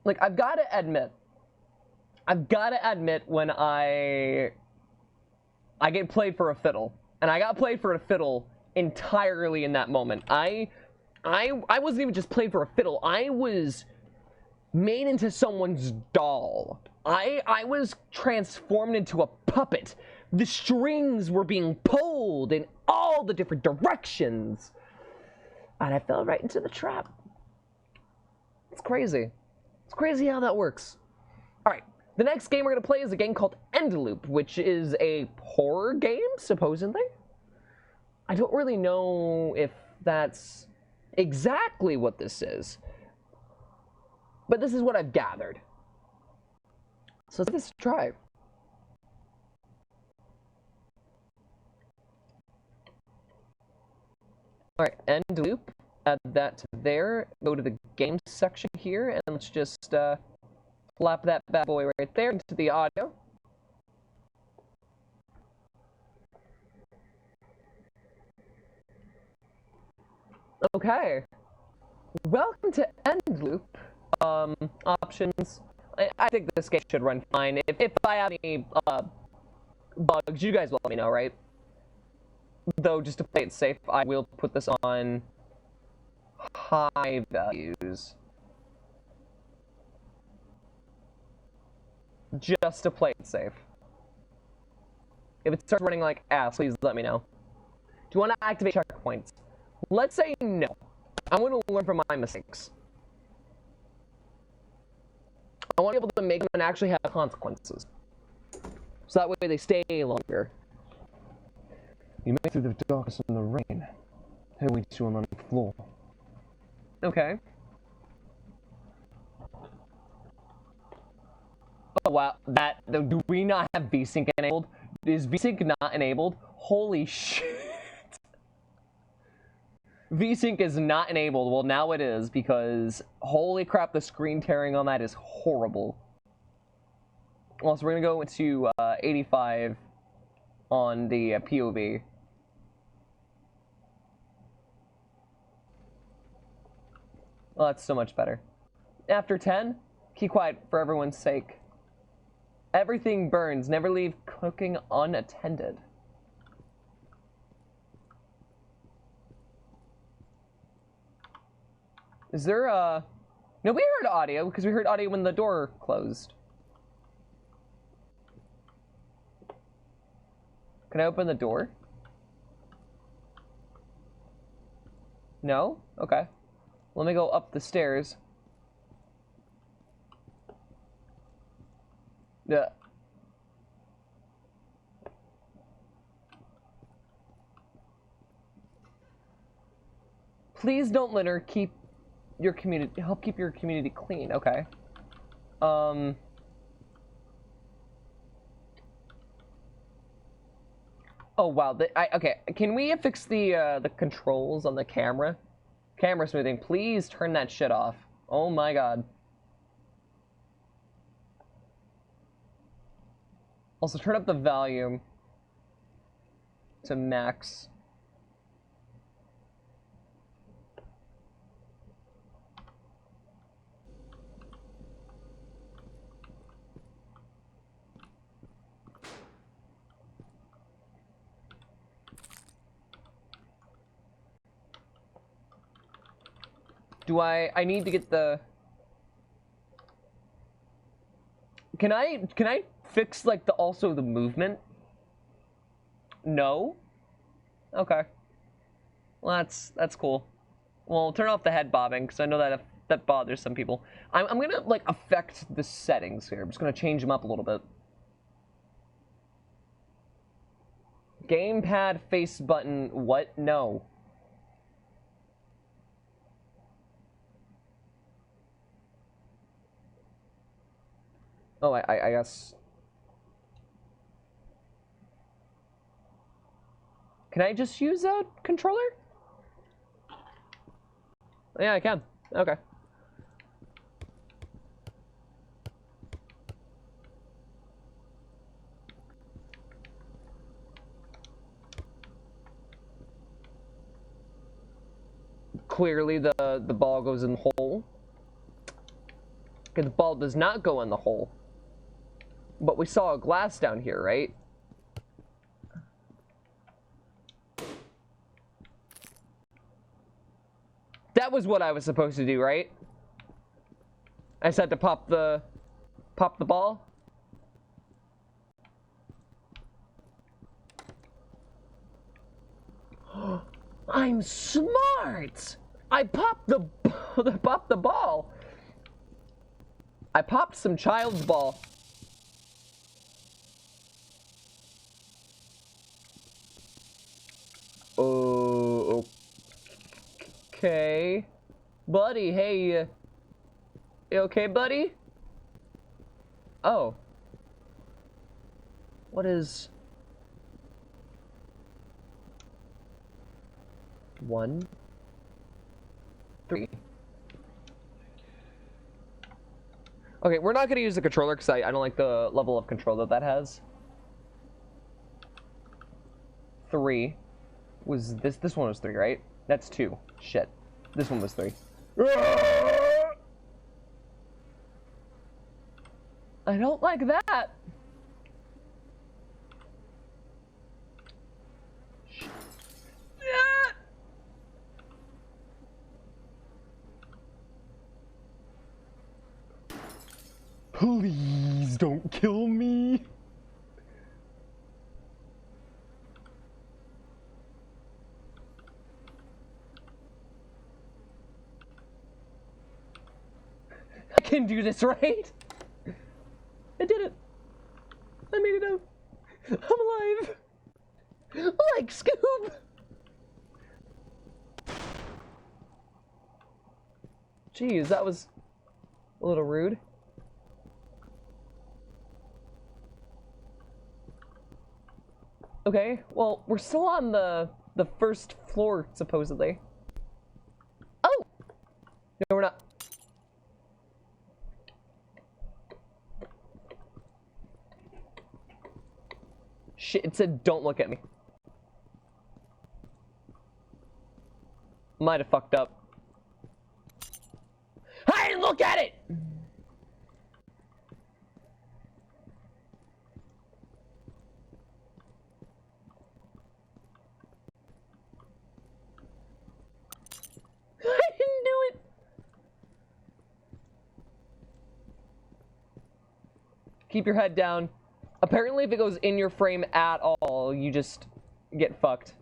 Like, I've got to admit when I get played for a fiddle, and I got played for a fiddle entirely in that moment. I wasn't even just played for a fiddle. I was made into someone's doll. I was transformed into a puppet. The strings were being pulled in all the different directions. And I fell right into the trap. It's crazy. It's crazy how that works. Alright, the next game we're going to play is a game called End Loop, which is a horror game, supposedly. I don't really know if that's exactly what this is. But this is what I've gathered. So let's try. Alright, End Loop. Add that to there. Go to the game section here, and let's just flap that bad boy right there into the audio. Okay. Welcome to End Loop. Options. I think this game should run fine. If I have any bugs, you guys will let me know, right? Though, just to play it safe, I will put this on high values. Just to play it safe. If it starts running like ass, please let me know. Do you want to activate checkpoints? Let's say no. I want to learn from my mistakes. I want to be able to make them and actually have consequences. So that way they stay longer. You made it through the darkness and the rain. Who leads you on the floor? Okay. Oh wow, do we not have VSync enabled? Is VSync not enabled? Holy shit. VSync is not enabled. Well, now it is, because holy crap, the screen tearing on that is horrible. Well, so we're gonna go into 85 on the POV. Oh, that's so much better. After 10, keep quiet for everyone's sake. Everything burns. Never leave cooking unattended. Is there no, we heard audio, because we heard audio when the door closed. Can I open the door? No? Okay. Let me go up the stairs. Yeah. Please don't litter. Keep your community. Help keep your community clean. Okay. Oh wow. Okay. Can we fix the controls on the camera? Camera smoothing. Please turn that shit off. Oh my god. Also, turn up the volume to max. Do I need to get the... Can I fix, like, also the movement? No? Okay. Well, that's cool. Well, turn off the head bobbing, because I know that that bothers some people. I'm gonna, like, affect the settings here. I'm just gonna change them up a little bit. Gamepad face button, what? No. Oh, I guess... Can I just use a controller? Yeah, I can. Okay. Clearly the ball goes in the hole. Okay, the ball does not go in the hole. But we saw a glass down here, right? That was what I was supposed to do, right? I said to pop the ball. I'm smart. I popped the ball. I popped some child's ball. Oh, okay. Buddy, hey. You okay, buddy? Oh. What is... 1, 3. Okay, we're not going to use the controller because I don't like the level of control that has. 3. Was this one was 3, right? That's 2. Shit. This one was 3. I don't like that. Please don't kill me. I can do this, right? I did it. I made it out. I'm alive. Like Scoob. Jeez, that was a little rude. Okay, well, we're still on the first floor, supposedly. Oh! No, we're not. Shit, it said don't look at me. Might have fucked up. I didn't look at it! I didn't do it! Keep your head down. Apparently, if it goes in your frame at all, you just get fucked.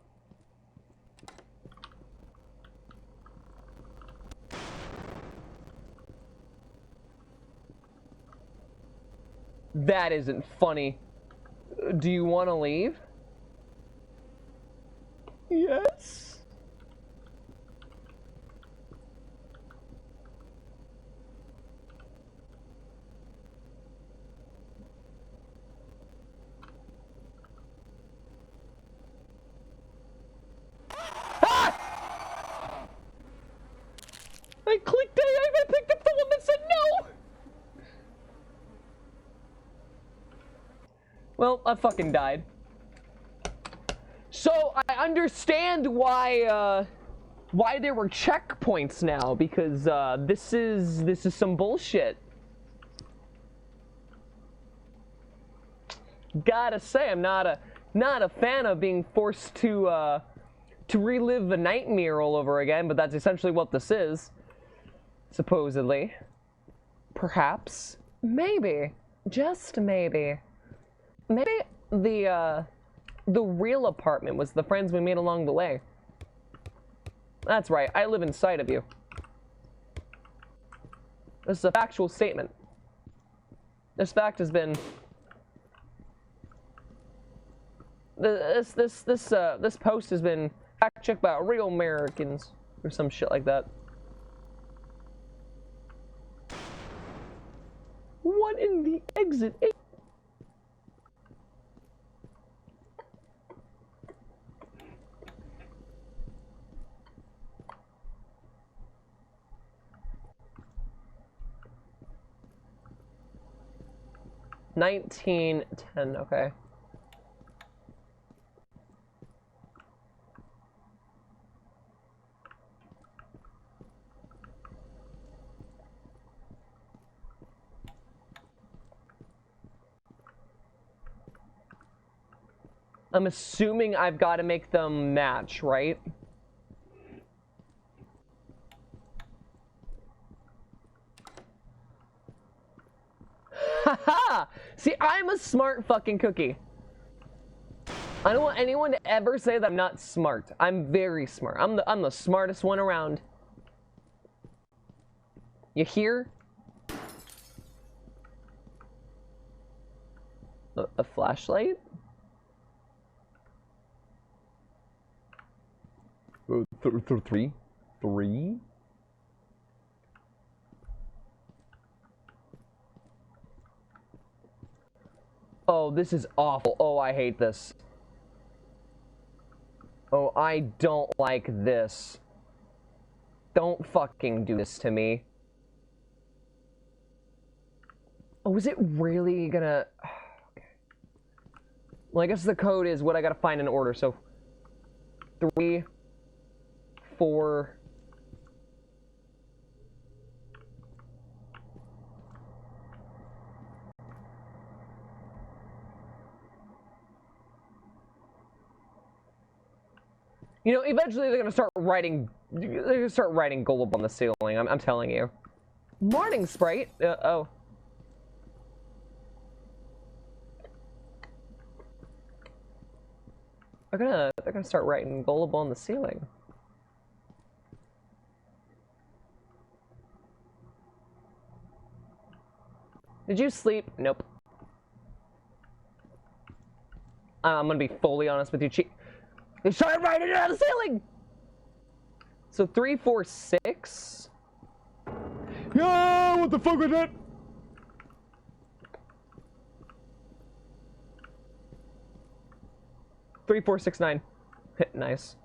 That isn't funny. Do you want to leave? Yes. I clicked A, I picked up the one that said no! Well, I fucking died. So, I understand why there were checkpoints now, because, this is some bullshit. Gotta say, I'm not a fan of being forced to relive a nightmare all over again, but that's essentially what this is. Supposedly. Perhaps. Maybe. Just maybe. Maybe the real apartment was the friends we made along the way. That's right, I live inside of you. This is a factual statement. This fact has been... This post has been fact-checked by real Americans, or some shit like that. What in the exit? $19.10, okay. I'm assuming I've got to make them match, right? Haha! See, I'm a smart fucking cookie. I don't want anyone to ever say that I'm not smart. I'm very smart. I'm the smartest one around. You hear? A flashlight? Three? Oh, this is awful. Oh, I hate this. Oh, I don't like this. Don't fucking do this to me. Oh, is it really gonna... Okay. Well, I guess the code is what I gotta find in order, so... 3, 4... You know, eventually they're gonna start writing gold on the ceiling, I'm telling you. Morning, Sprite! Oh. They're gonna start writing gold on the ceiling. Did you sleep? Nope. I'm gonna be fully honest with you, They started writing it on the ceiling! So 3, 4, 6. Yeah, what the fuck was that? Three, 4, 6, 9. Nice.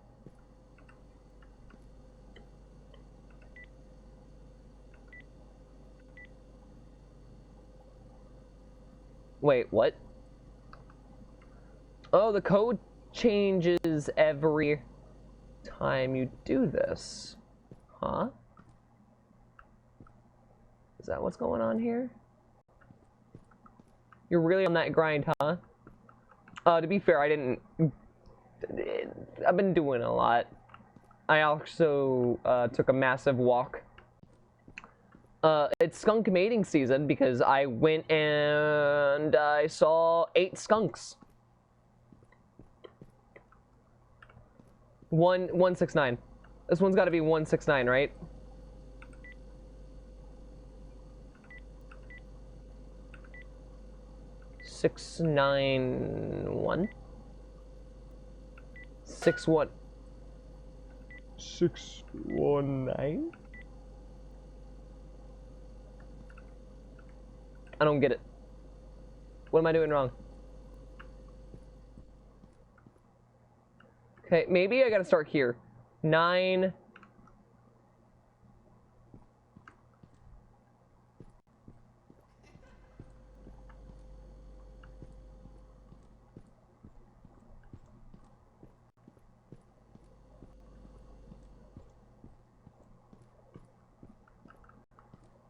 Wait, what? Oh, the code changes every time you do this. Huh? Is that what's going on here? You're really on that grind, huh? To be fair, I've been doing a lot. I also took a massive walk It's skunk mating season because I went and I saw 8 skunks. 169. This one's got to be 169, right? Six, 9, 1. 6, 1. 6, 1, 9? I don't get it. What am I doing wrong? Okay, maybe I gotta start here. 9.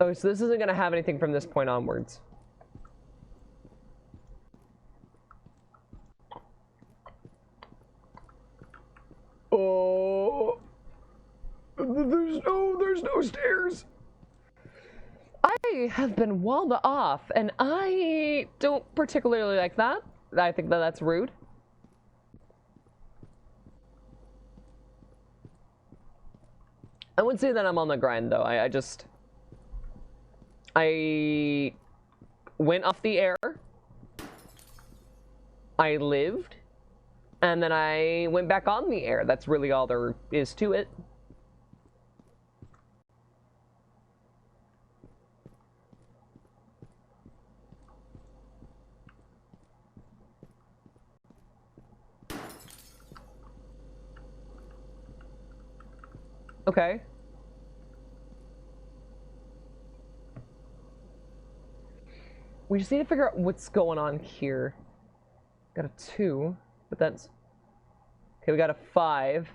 Oh, so this isn't gonna have anything from this point onwards. Oh, there's no stairs. I have been walled off, and I don't particularly like that. I think that that's rude. I wouldn't say that I'm on the grind, though. I went off the air. I lived. And then I went back on the air. That's really all there is to it. Okay. We just need to figure out what's going on here. Got a 2, but that's... Okay, we got a 5.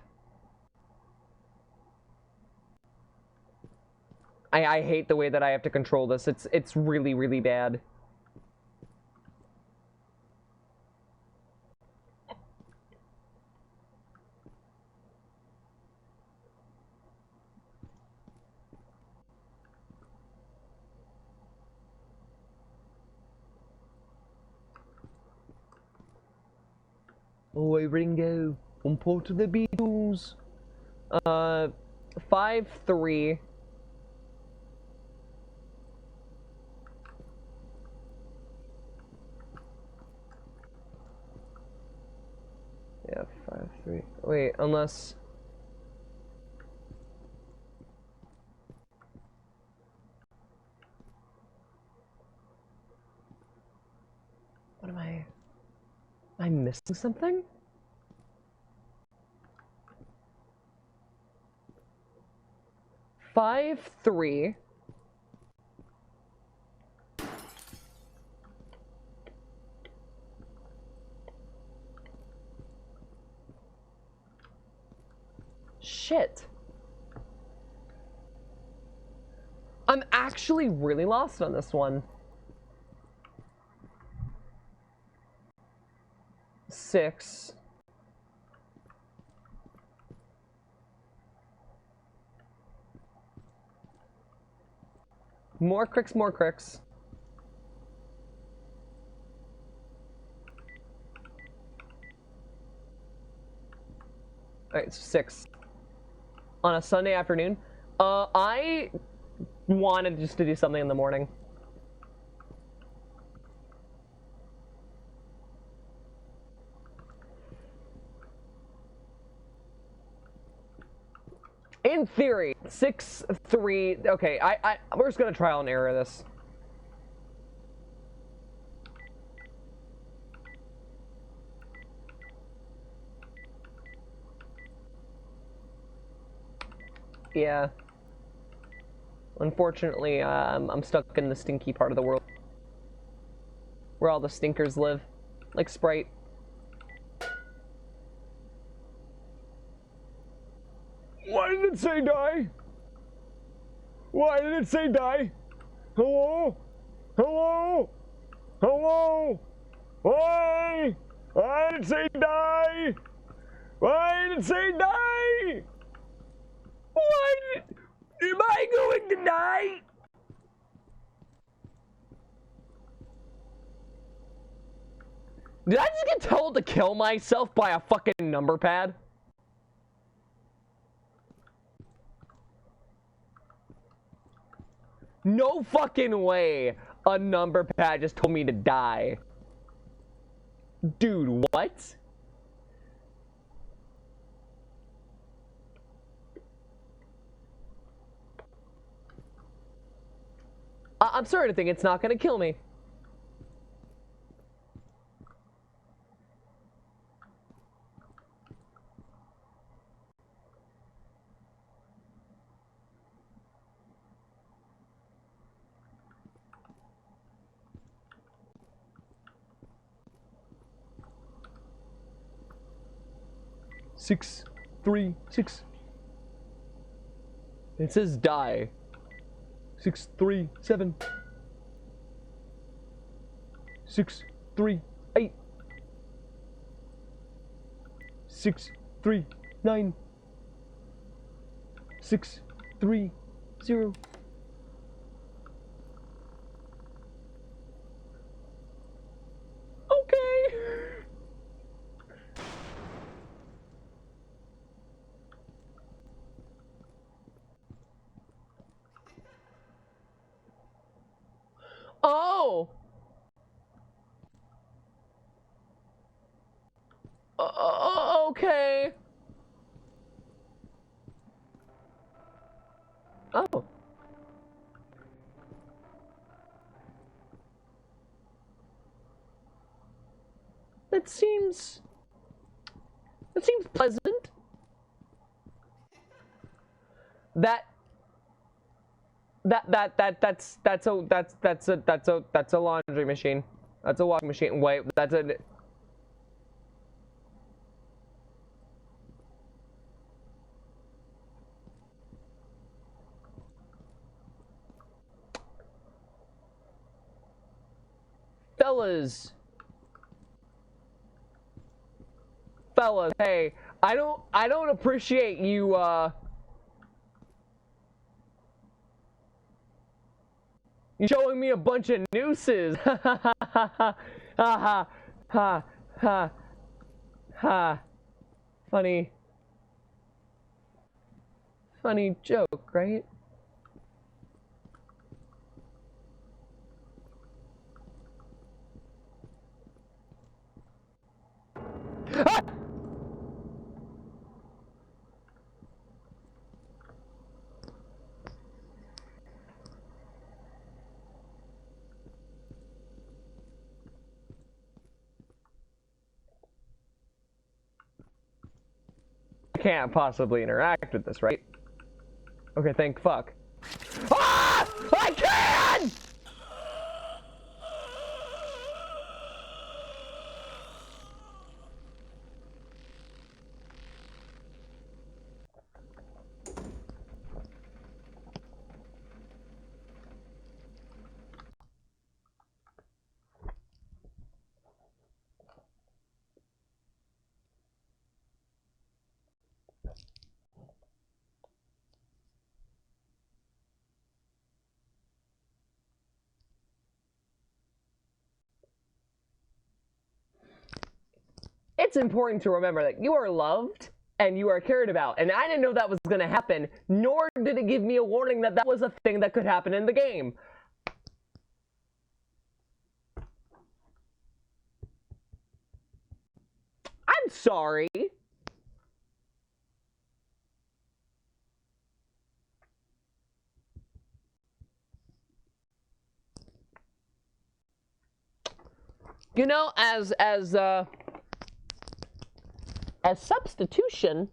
I hate the way that I have to control this. It's really, really bad. Oi, Ringo. On part of the Beatles. 5, 3. Yeah, 5, 3. Wait, unless... What am I... Am I missing something? Five, 3. Shit. I'm actually really lost on this one. 6. More cricks, more cricks. Alright, so 6. On a Sunday afternoon. I wanted just to do something in the morning. In theory, 6, 3. Okay, we're just gonna trial and error this. Yeah. Unfortunately, I'm stuck in the stinky part of the world. Where all the stinkers live. Like Sprite. Why did it say die? Why did it say die? Hello? Hello? Hello? Why? Why did it say die? Why did it say die? Why did... Am I going to die? Did I just get told to kill myself by a fucking number pad? No fucking way a number pad just told me to die. Dude, what? I'm starting to think it's not gonna kill me. Six, 3, 6. It says die. 6, 3, 7. 6, 3, 8. 6, 3, 9. 6, 3, 0. Okay. Oh. Okay. Oh. That seems pleasant. That's a laundry machine. That's a washing machine. Wait, that's a fellas, hey, I don't appreciate you, you showing me a bunch of nooses. Ha ha ha ha ha ha. Funny joke, right? Ah! I can't possibly interact with this, right? Okay, thank fuck. Ah! I can! It's important to remember that you are loved and you are cared about, and I didn't know that was going to happen, nor did it give me a warning that that was a thing that could happen in the game. I'm sorry. You know, as substitution,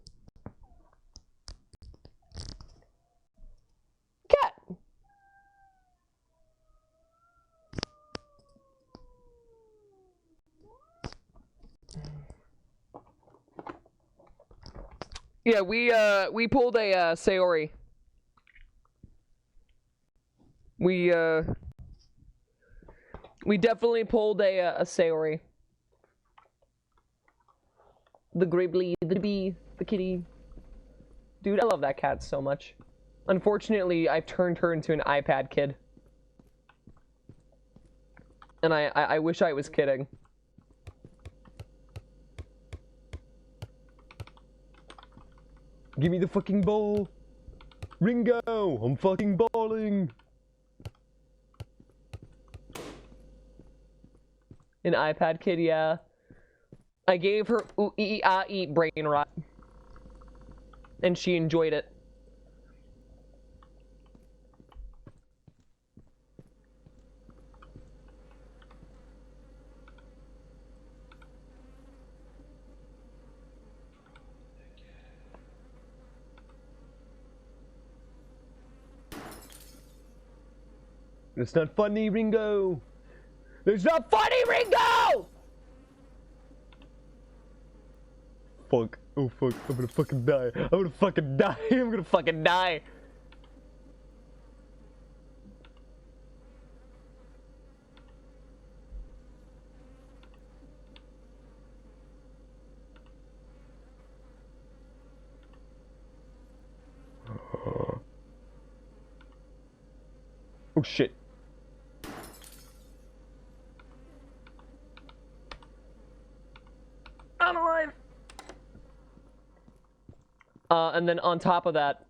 cat. Yeah, we pulled a Sayori. We definitely pulled a Sayori. The Gribbly, the bee, the kitty. Dude, I love that cat so much. Unfortunately, I've turned her into an iPad kid. And I wish I was kidding. Give me the fucking ball. Ringo, I'm fucking balling. An iPad kid, yeah. I gave her ooh ee ah ee brain rot. And she enjoyed it. It's not funny, Ringo. It's not funny, Ringo! Fuck. Oh fuck. I'm gonna fucking die. I'm gonna fucking die. I'm gonna fucking die. Oh shit. I'm alive! And then on top of that,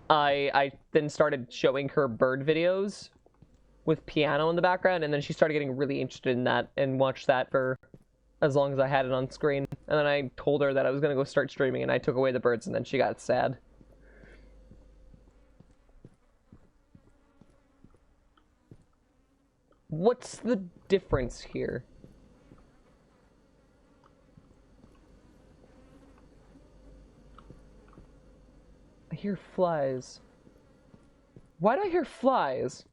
I then started showing her bird videos with piano in the background, and then she started getting really interested in that and watched that for as long as I had it on screen. And then I told her that I was gonna go start streaming, and I took away the birds, and then she got sad. What's the difference here? I hear flies. Why do I hear flies?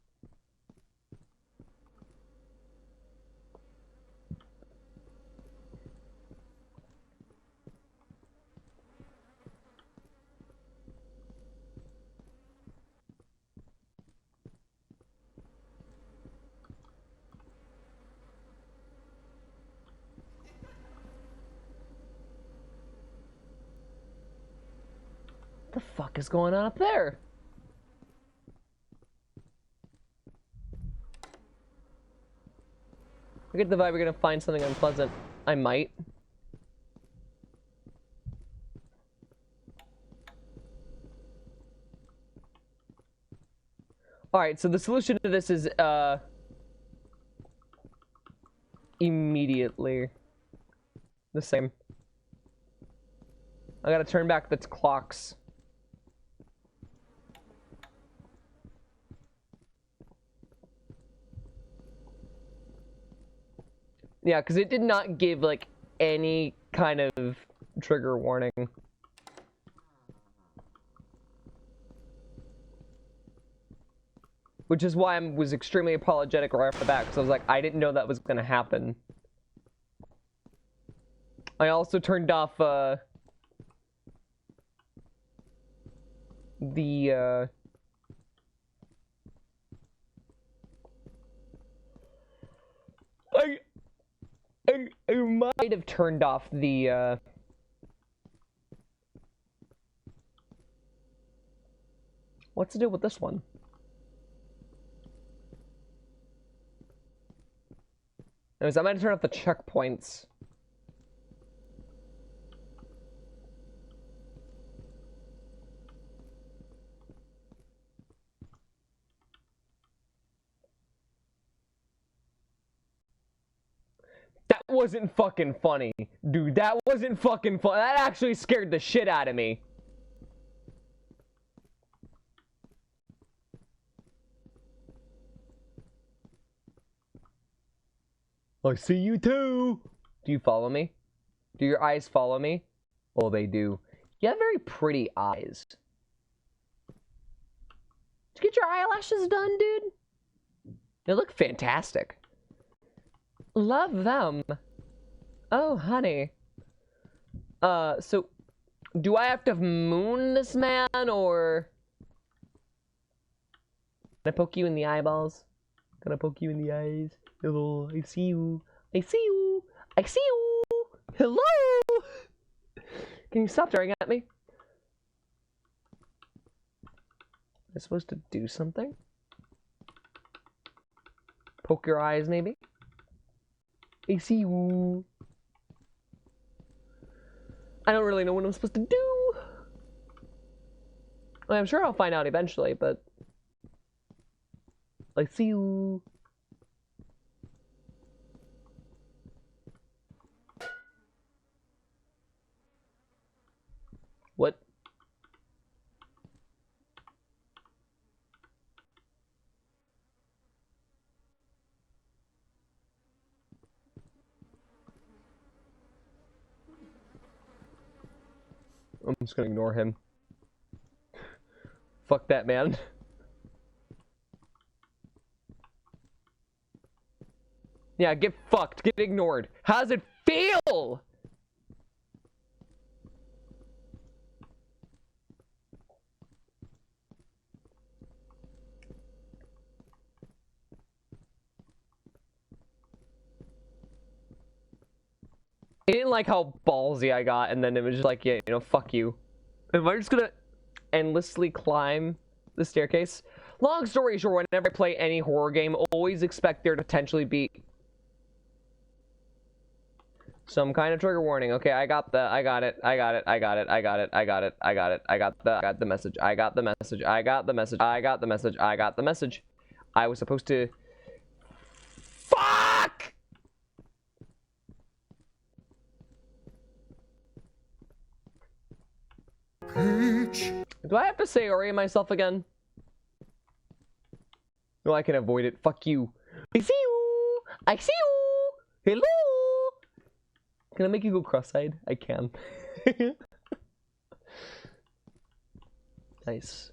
What the fuck is going on up there? I get the vibe we're gonna find something unpleasant. I might. Alright, so the solution to this is, immediately the same. I gotta turn back the clocks. Yeah, because it did not give, like, any kind of trigger warning. Which is why I was extremely apologetic right off the bat, because I was like, I didn't know that was going to happen. I also turned off, I might have turned off the, what's to do with this one? Anyways, I might have turned off the checkpoints. That wasn't fucking funny. Dude, that wasn't fucking fun. That actually scared the shit out of me. I see you too. Do you follow me? Do your eyes follow me? Oh, they do. You have very pretty eyes. Did you get your eyelashes done, dude? They look fantastic. Love them. Oh, honey. So, do I have to moon this man, or... Can I poke you in the eyeballs? Can I poke you in the eyes? Hello, I see you. I see you. I see you. Hello. Can you stop staring at me? Am I supposed to do something? Poke your eyes, maybe? I see you. I don't really know what I'm supposed to do. Well, I'm sure I'll find out eventually, but... I see you. What? I'm just gonna ignore him. Fuck that man. Yeah, get fucked. Get ignored. How does it feel? I didn't like how ballsy I got, and then it was just like, yeah, you know, fuck you. Am I just gonna endlessly climb the staircase? Long story short, whenever I play any horror game, always expect there to potentially be some kind of trigger warning. Okay, I got the message. I got the message. I was supposed to... Fuck! Do I have to say Ori myself again? No, I can avoid it. Fuck you. I see you! I see you! Hello! Can I make you go cross-eyed? I can. Nice.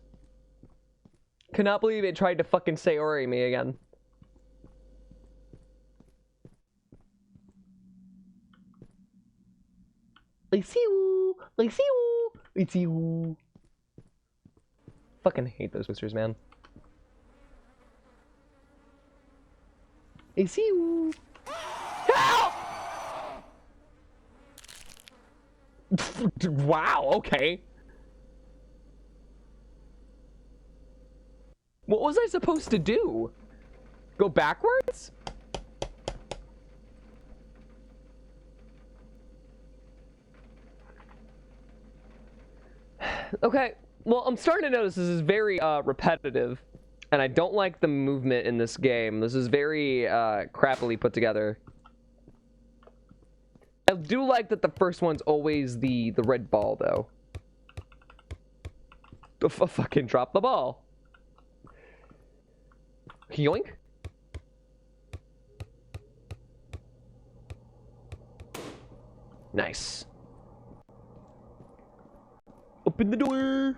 Cannot believe it tried to fucking say Ori me again. I see you! I see you! I see you! Fucking hate those whispers, man. I see you! Help! Wow, okay. What was I supposed to do? Go backwards? Okay, well, I'm starting to notice this is very repetitive, and I don't like the movement in this game. This is very crappily put together. I do like that the first one's always the red ball, though. Fucking drop the ball. Yoink. Nice. Open the door.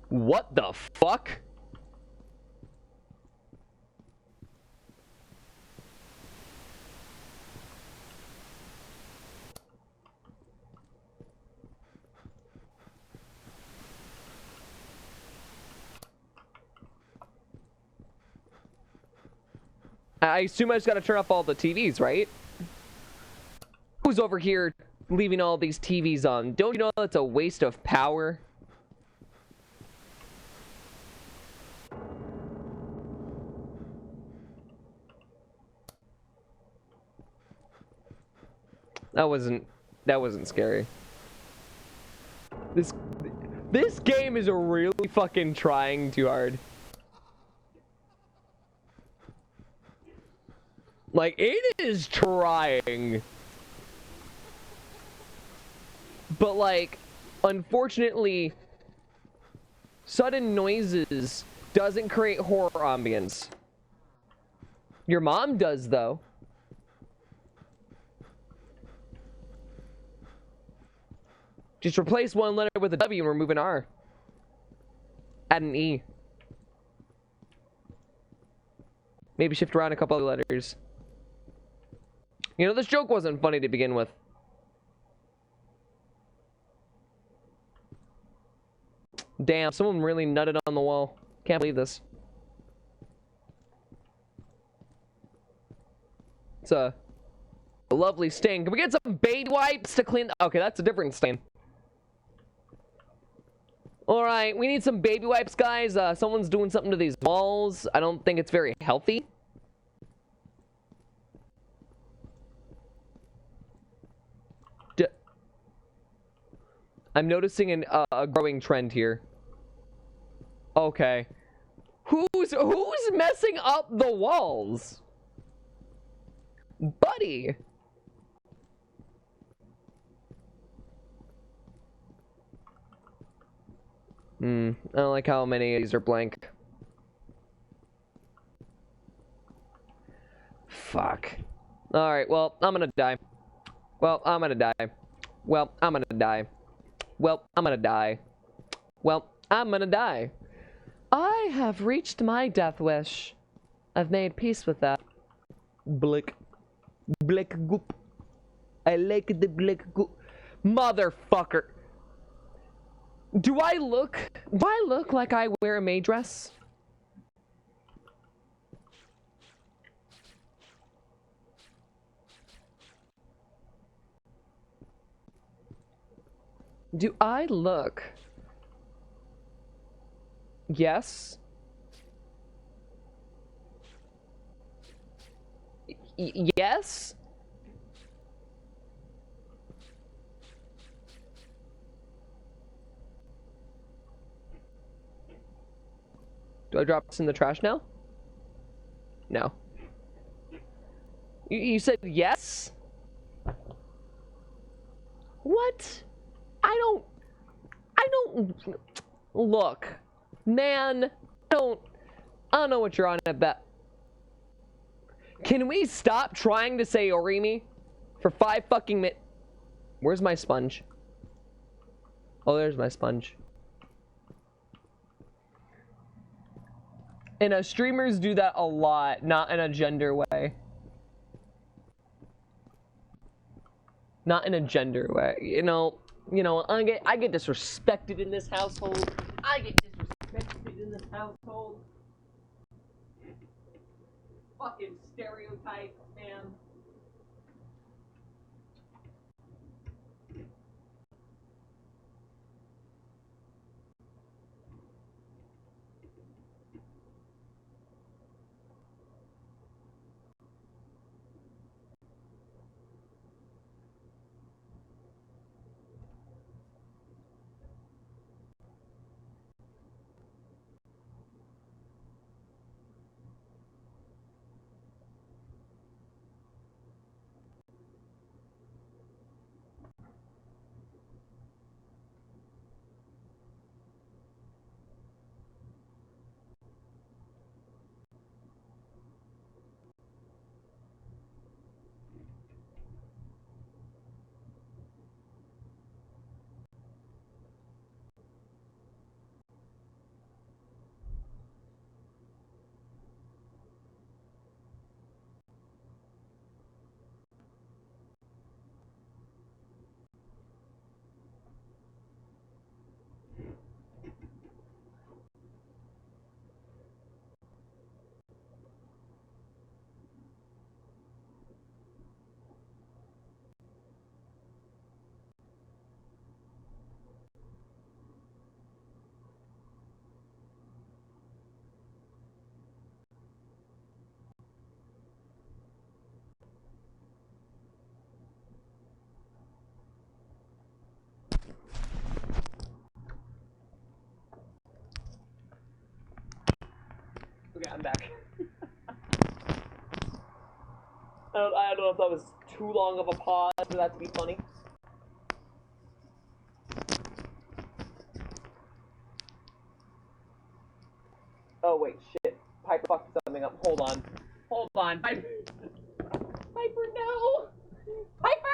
What the fuck? I assume I just gotta turn off all the TVs, right? Who's over here leaving all these TVs on? Don't you know that's a waste of power? That wasn't scary. This game is really fucking trying too hard. Like, it is trying. But, like, unfortunately, sudden noises doesn't create horror ambience. Your mom does, though. Just replace one letter with a W and remove an R. Add an E. Maybe shift around a couple other letters. You know, this joke wasn't funny to begin with. Damn, someone really nutted on the wall. Can't believe this. It's a lovely stain. Can we get some baby wipes to clean? Okay, that's a different stain. Alright, we need some baby wipes, guys. Someone's doing something to these walls. I don't think it's very healthy. I'm noticing a growing trend here. Okay. Who's messing up the walls? Buddy! I don't like how many of these are blank. Fuck. Alright, well, I'm gonna die. Well, I'm gonna die. Well, I'm gonna die. Well, I'm gonna die. Well, I'm gonna die. I have reached my death wish. I've made peace with that. Blick. Blick goop. I like the blick goop. Motherfucker. Do I look like I wear a maid dress? Do I look? Yes. Yes? Do I drop this in the trash now? No. You said yes? What? I don't look. Man, I don't know what you're on about. Can we stop trying to say Orimi for 5 fucking minutes? Where's my sponge? Oh, there's my sponge. And streamers do that a lot, not in a gender way. Not in a gender way. You know, I get disrespected in this household. I get disrespected in this household. Fucking stereotype, man. Okay, I'm back. I don't know if that was too long of a pause for that to be funny. Oh wait, shit. Piper fucked something up. Hold on. Hold on. Piper, no! Piper!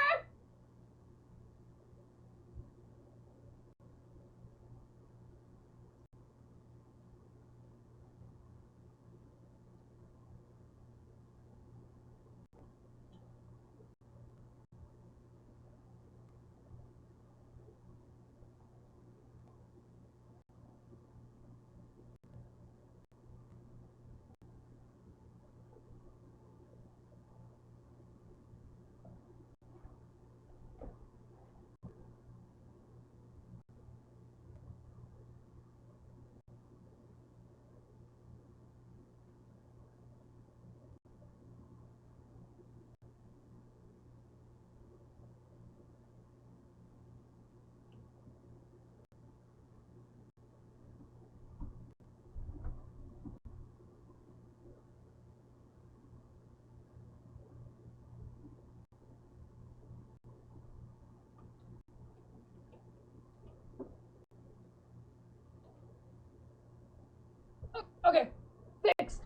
fixed.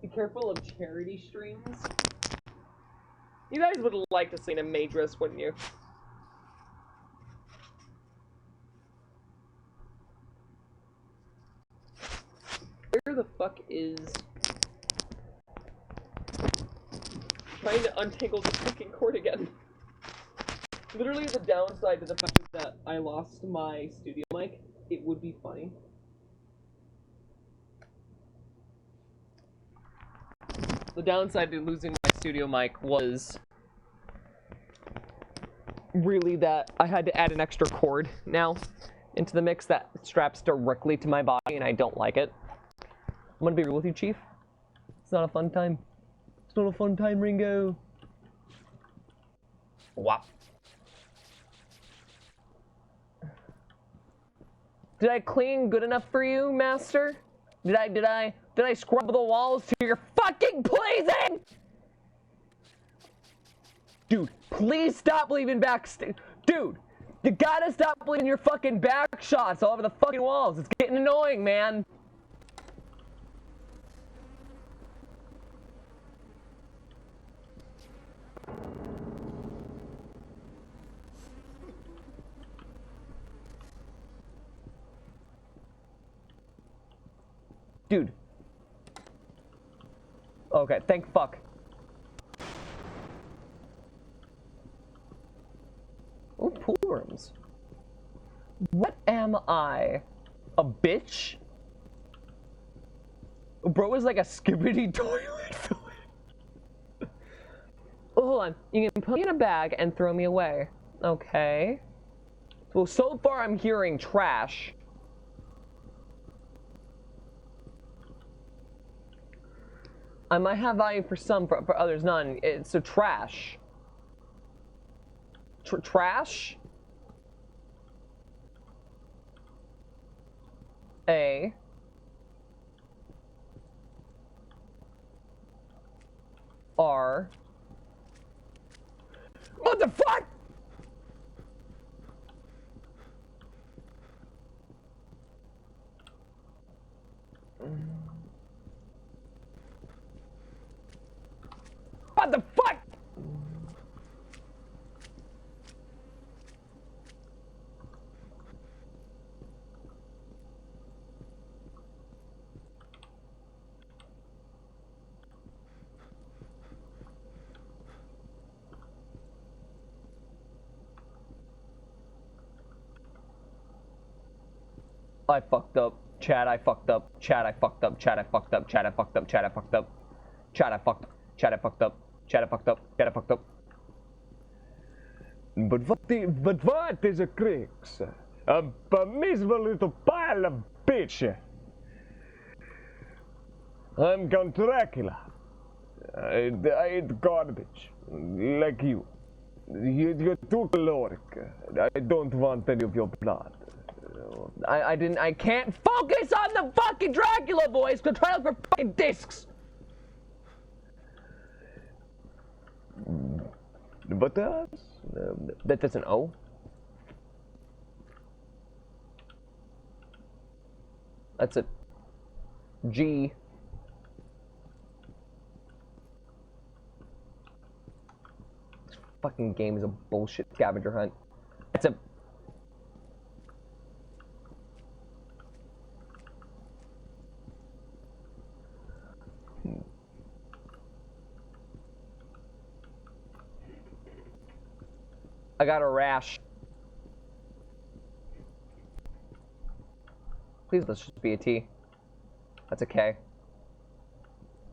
Be careful of charity streams. You guys would like to see a Matrix, wouldn't you? Where the fuck is... Trying to untangle the fucking cord again. Literally the downside to the fact that I lost my studio mic, it would be funny. The downside to losing my studio mic was really that I had to add an extra cord now into the mix that straps directly to my body, and I don't like it. I'm gonna be real with you, Chief. It's not a fun time. It's not a fun time, Ringo. Wop. Did I clean good enough for you, Master? Did I scrub the walls to your fucking pleasing? Dude, please stop leaving Dude, you gotta stop leaving your fucking back shots all over the fucking walls. It's getting annoying, man. Dude. Okay, thank fuck. Oh, pool rooms. What am I? A bitch? Bro is like a skibbity toilet. Oh, hold on. You can put me in a bag and throw me away. Okay. Well, so far I'm hearing trash. I might have value for some, for others none. So trash. Trash? A. R. What the fuck? What the fuck? I fucked up. Chat, I fucked up. Chat, I fucked up. Chat, I fucked up. Chat, I fucked up. Chat, I fucked up. Chat, I fucked up. Chat, I fucked up. Chat, I fucked up. Chat, I fucked up. But what is a Crix? A miserable little pile of bitch. I'm Count Dracula. I eat garbage. Like you. You're too caloric. I don't want any of your blood. I can't focus on the fucking Dracula voice, because try to look for fucking discs. But That's an O. That's a G. This fucking game is a bullshit scavenger hunt. That's a... I got a rash. Please, let's just be a T. That's a K.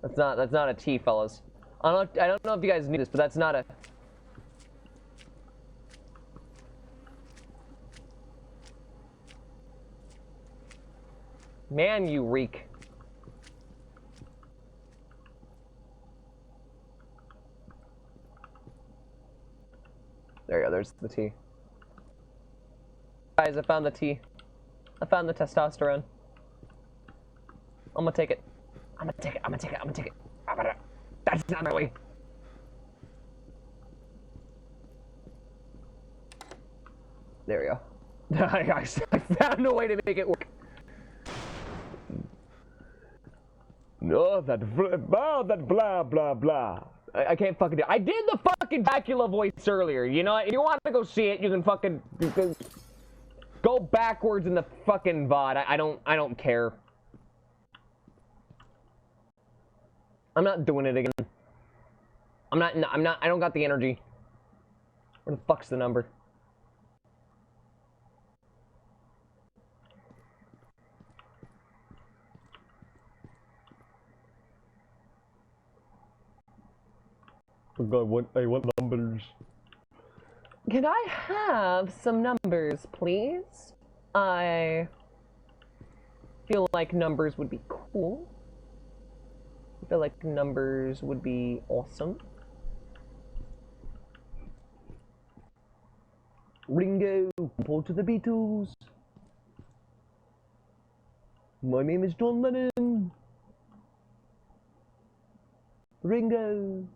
That's not a T, fellas. I don't know if you guys knew this, but that's not a... Man, you reek. There you go, there's the T. Guys, I found the T. I found the testosterone. I'm gonna take it. I'm gonna take it, I'm gonna take it, I'm gonna take it. That's not my way. There we go. I found a way to make it work. No, that blah blah blah. I can't fucking do it. I did the fucking Dracula voice earlier. You know, if you want to go see it, you can fucking go backwards in the fucking VOD. I don't care. I'm not doing it again. I don't got the energy. Where the fuck's the number? I want numbers. Can I have some numbers, please? I feel like numbers would be cool. I feel like numbers would be awesome. Ringo, pull to the Beatles. My name is John Lennon. Ringo.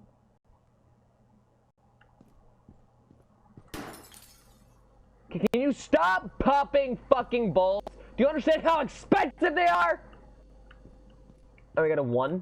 Can you stop popping fucking balls? Do you understand how expensive they are? Oh, we got a 1.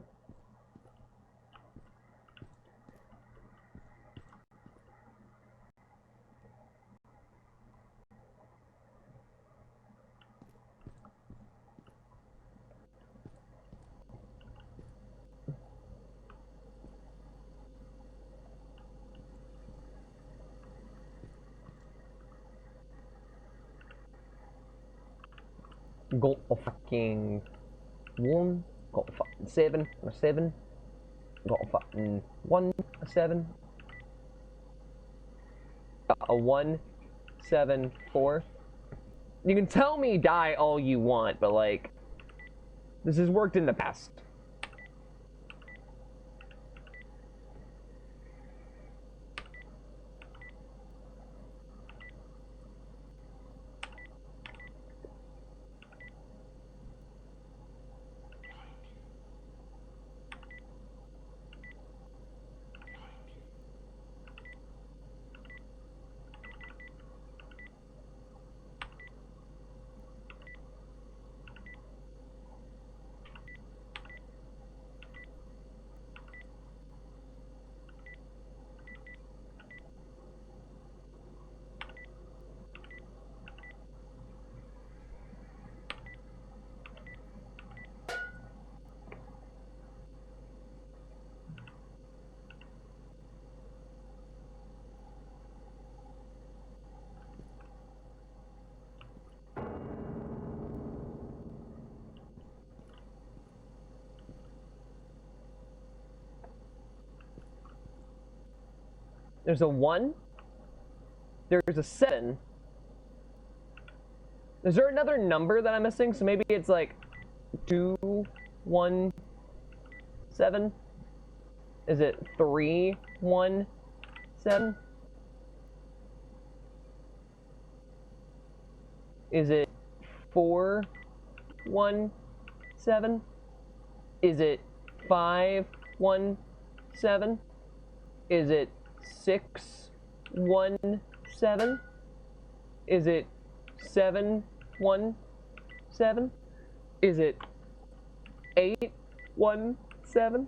Got a fucking 1, got a fucking 7, and a 7, got a fucking 1, a 7, got a 1, 7, 4. You can tell me die all you want, but like, this has worked in the past. There's a 1. There's a 7. Is there another number that I'm missing? So maybe it's like 2, 1, 7. Is it 3, 1, 7? Is it 4, 1, 7? Is it 5, 1, 7? Is it 6, 1, 7? Is it 7, 1, 7? Is it 8, 1, 7?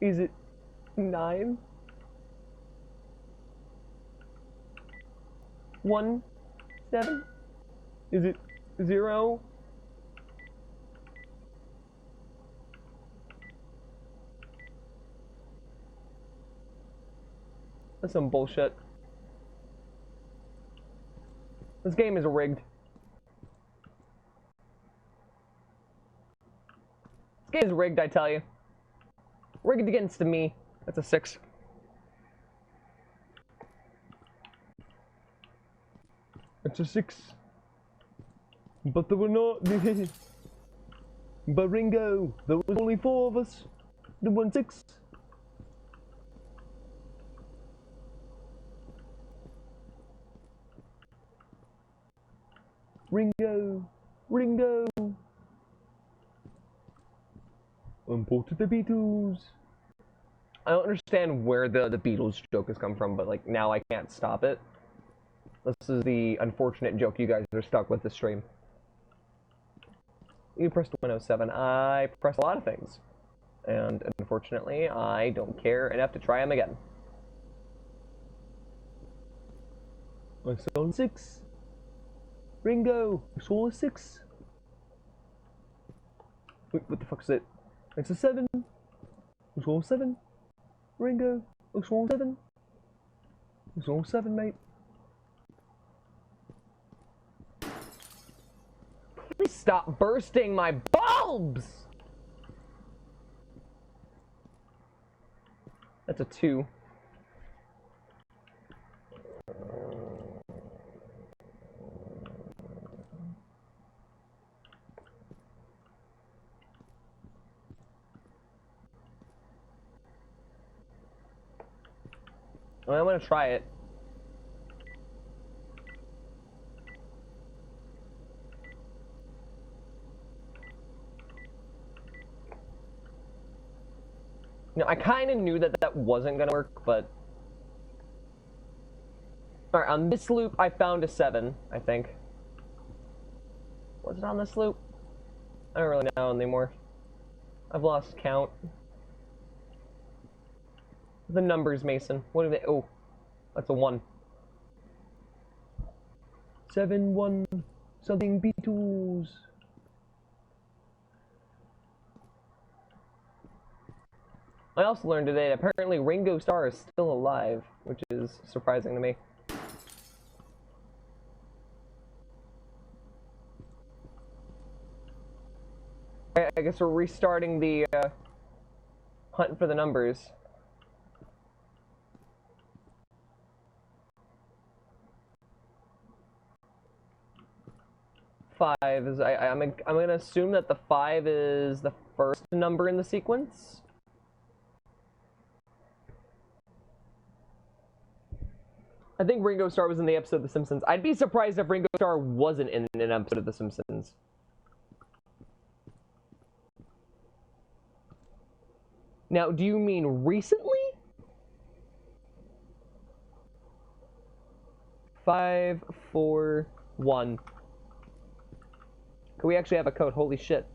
Is it 9, 1, 7? Is it 0? That's some bullshit. This game is rigged. This game is rigged, I tell you. Rigged against me. That's a 6. It's a 6. But there were not. But Ringo, there was only 4 of us. There weren't 6. Ringo, Ringo. Unported the Beatles. I don't understand where the Beatles joke has come from, but like now I can't stop it. This is the unfortunate joke you guys are stuck with this stream. You pressed Windows 7. I press a lot of things. And unfortunately, I don't care enough to try them again. I saw 6. Ringo, I saw 6. Wait, what the fuck is it? It's a 7. I saw 7. Ringo, I saw 7. I saw 7, mate. Please stop bursting my bulbs! That's a 2. I'm gonna try it. You know, I kind of knew that that wasn't gonna work, but... Alright, on this loop, I found a 7, I think. Was it on this loop? I don't really know anymore. I've lost count. The numbers, Mason. What are they? Oh, that's a 1. 7, 1, something Beatles. I also learned today that apparently Ringo Starr is still alive, which is surprising to me. I guess we're restarting the hunt for the numbers. Five is I'm gonna assume that the 5 is the first number in the sequence. I think Ringo Starr was in the episode of The Simpsons. I'd be surprised if Ringo Starr wasn't in an episode of The Simpsons. Now, do you mean recently? 5, 4, 1. Could we actually have a code? Holy shit.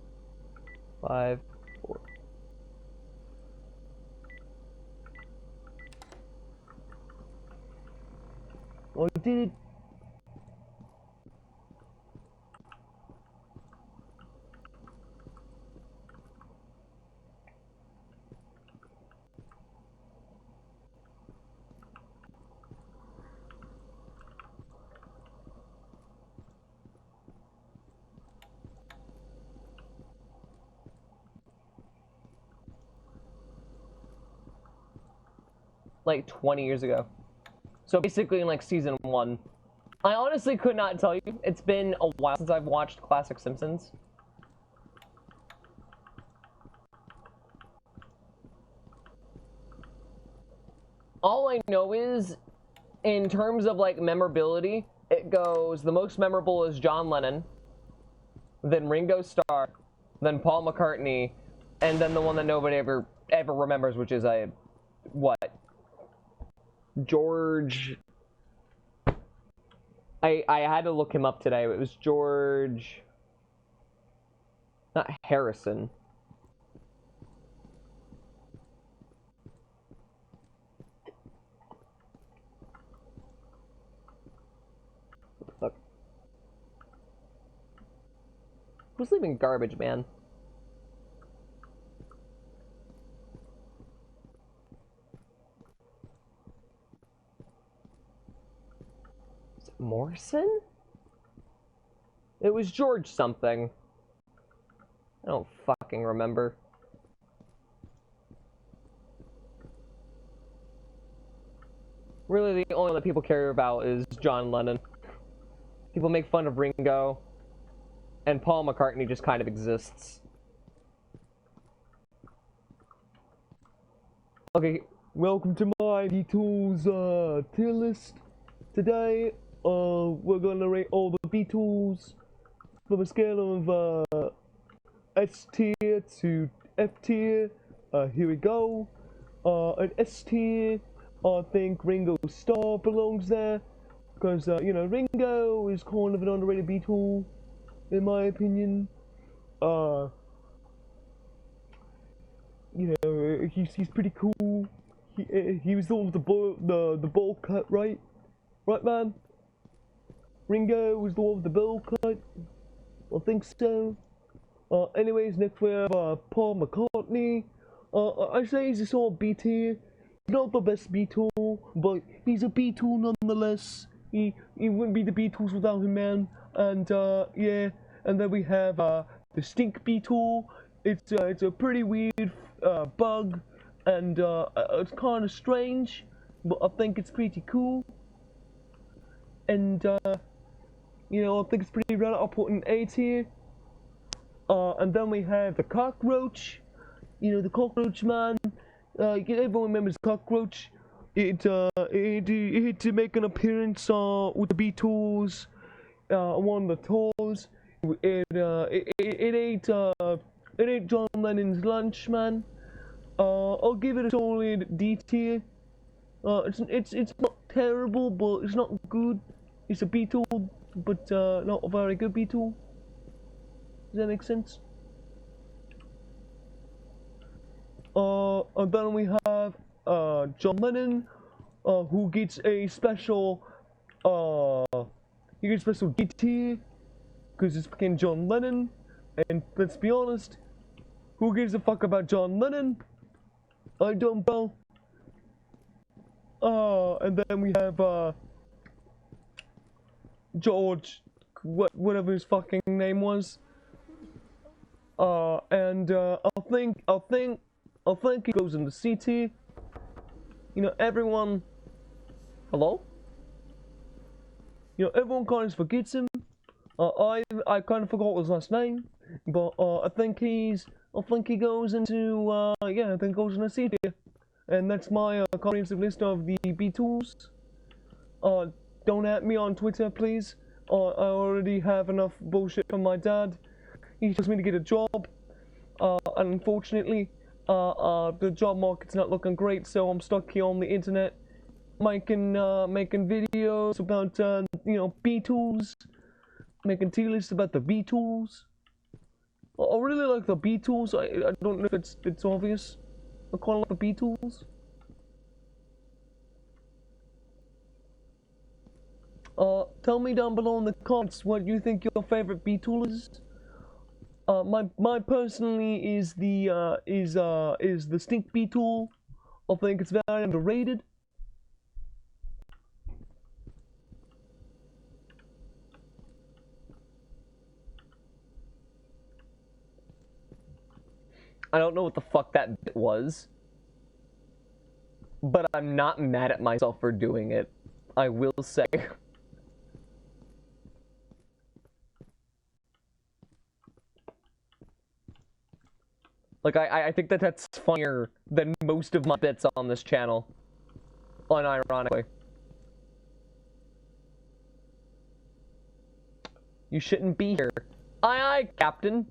5, 4. Oh, I did it. Like 20 years ago. So basically in like season 1. I honestly could not tell you. It's been a while since I've watched classic Simpsons. All I know is, in terms of like memorability, it goes, the most memorable is John Lennon, then Ringo Starr, then Paul McCartney, and then the one that nobody ever remembers, which is what? George... I had to look him up today. It was George... Not Harrison. What the fuck? Who's leaving garbage, man? Morrison? It was George something. I don't fucking remember. Really, the only one that people care about is John Lennon. People make fun of Ringo, and Paul McCartney just kind of exists. Okay, welcome to my Beatles tier list. Today, we're gonna rate all the Beatles from a scale of S tier to F tier. Here we go. An S tier, I think Ringo Starr belongs there, because, you know, Ringo is kind of an underrated Beatle, in my opinion. You know, he's pretty cool. He was the one with the bowl cut, right? Right, man? Ringo was the one with the bowl cut. I think so. Anyways, next we have Paul McCartney. I say he's a sort of B tier. Not the best Beatle, but he's a Beatle nonetheless. He wouldn't be the Beatles without him, man. And yeah, and then we have the Stink Beetle. It's a pretty weird bug, and it's kind of strange, but I think it's pretty cool. And you know, I think it's pretty rad. I'll put an A tier. And then we have the Cockroach. You know, the Cockroach man. Everyone remembers Cockroach. It had to make an appearance with the Beatles on one of the tours. It ate John Lennon's lunch, man. I'll give it a solid D tier. It's not terrible, but it's not good. It's a Beatle, but not a very good Beatle. Does that make sense? And then we have John Lennon, who gets a special D tier, because it's fucking John Lennon. And let's be honest, who gives a fuck about John Lennon? I don't know. And then we have George, whatever his fucking name was. And I think he goes in the C tier. You know, everyone. Hello? You know, everyone kind of forgets him. I kind of forgot his last name, but I think he goes into yeah, I think he goes in the C tier. And that's my comprehensive list of the Beatles. Don't at me on Twitter, please. I already have enough bullshit from my dad. He tells me to get a job, and unfortunately, the job market's not looking great, so I'm stuck here on the internet, making videos about you know, Beatles, making tier lists about the Beatles. I really like the Beatles. I don't know if it's obvious. I kind of like the Beatles. Tell me down below in the comments what you think your favorite Beatle is. My personally is the Stink Beetle. I think it's very underrated. I don't know what the fuck that bit was, but I'm not mad at myself for doing it. I will say. Like, I think that's funnier than most of my bits on this channel. Unironically. You shouldn't be here. Aye aye, Captain.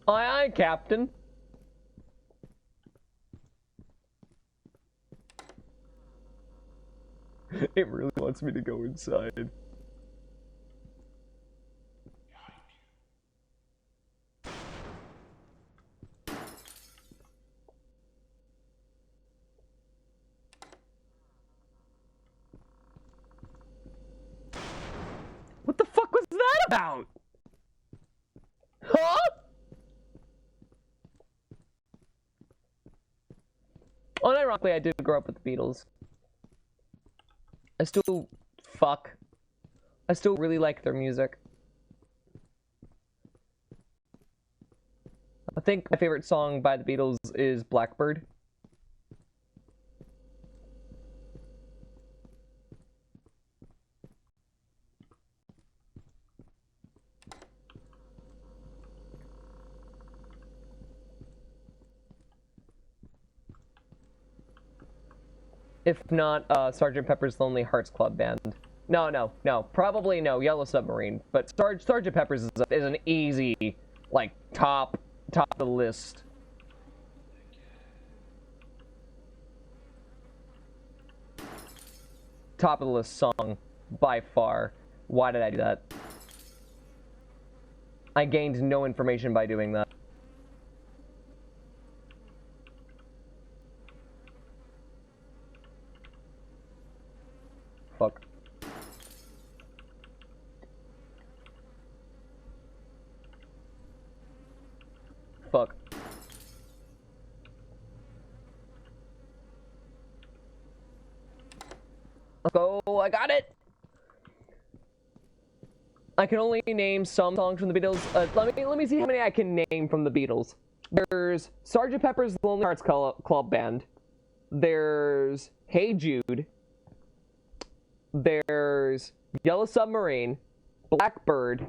Aye aye, Captain. It really wants me to go inside. What the fuck was that about? Huh? Unironically, I did grow up with the Beatles. I still really like their music. I think my favorite song by the Beatles is Blackbird. If not, Sgt. Pepper's Lonely Hearts Club Band. No. Probably no. Yellow Submarine. But Sgt. Pepper's is an easy, like, top of the list. Top of the list song, by far. Why did I do that? I gained no information by doing that. Fuck. Fuck. Let's go, I got it! I can only name some songs from the Beatles. Let me see how many I can name from the Beatles. There's Sgt. Pepper's Lonely Hearts Club Band. There's Hey Jude. There's Yellow Submarine. Blackbird.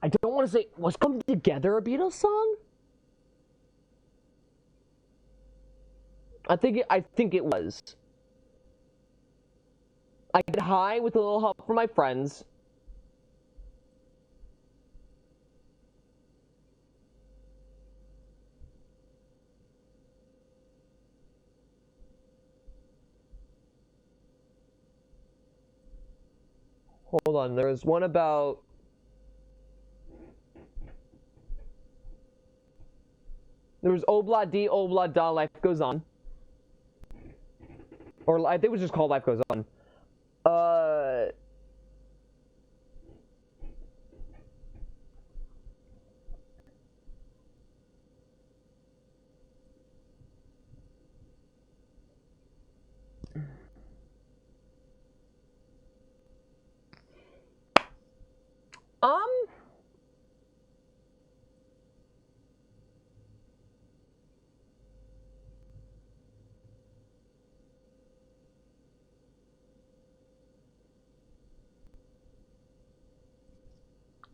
I don't want to say, was Come Together a Beatles song? I think it was. I Get High with a Little Help from My Friends. Hold on, there was one about... There was Obla Di Obla Da, Life Goes On. Or I think it was just called Life Goes On.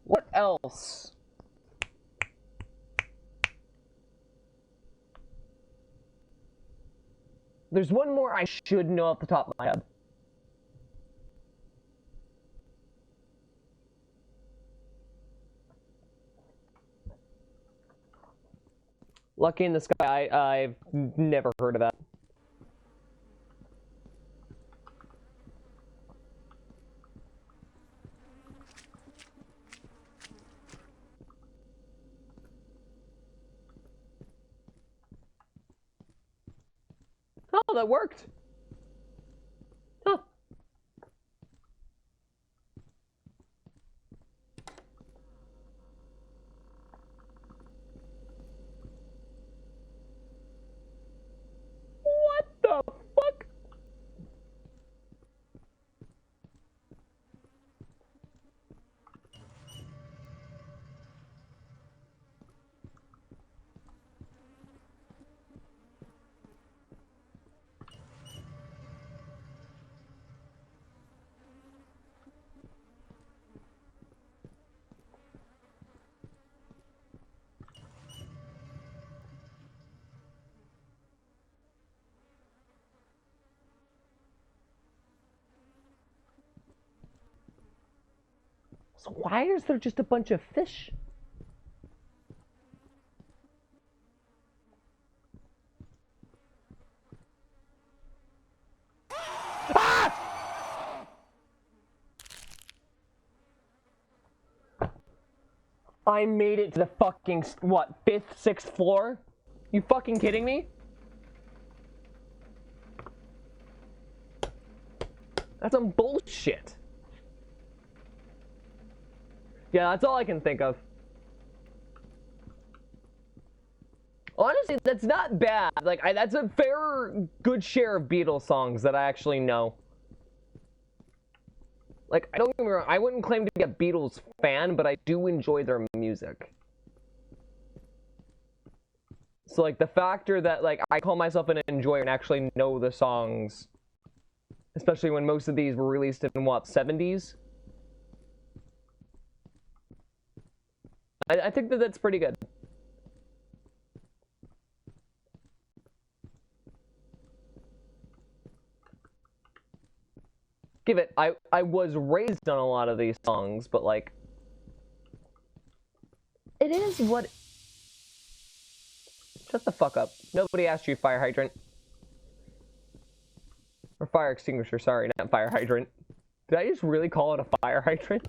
What else? There's one more I should know off the top of my head. Lucky in the Sky, I've never heard of that. Oh, that worked. Huh. What the fuck? So why is there just a bunch of fish? Ah! I made it to the fucking, what, 5th, 6th floor? You fucking kidding me? That's some bullshit. Yeah, that's all I can think of. Honestly, that's not bad. Like, that's a fair, good share of Beatles songs that I actually know. Like, I don't get me wrong, I wouldn't claim to be a Beatles fan, but I do enjoy their music. So, like, the factor that, like, I call myself an enjoyer and actually know the songs, especially when most of these were released in, what, 70s? I think that that's pretty good. give it, I was raised on a lot of these songs, but like, it is what... Shut the fuck up. Nobody asked you, fire hydrant. Or fire extinguisher, sorry, not fire hydrant. Did I just really call it a fire hydrant?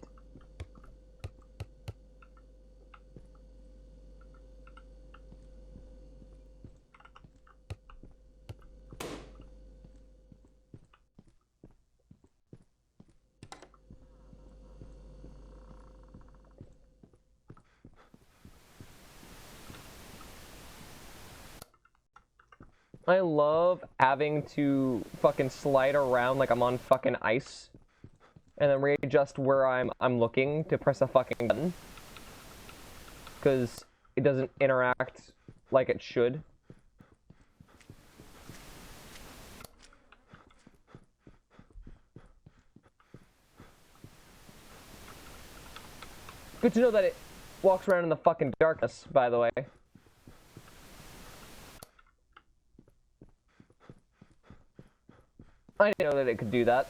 I love having to fucking slide around like I'm on fucking ice and then readjust where I'm looking to press a fucking button, because it doesn't interact like it should. Good to know that it walks around in the fucking darkness, by the way. I didn't know that it could do that.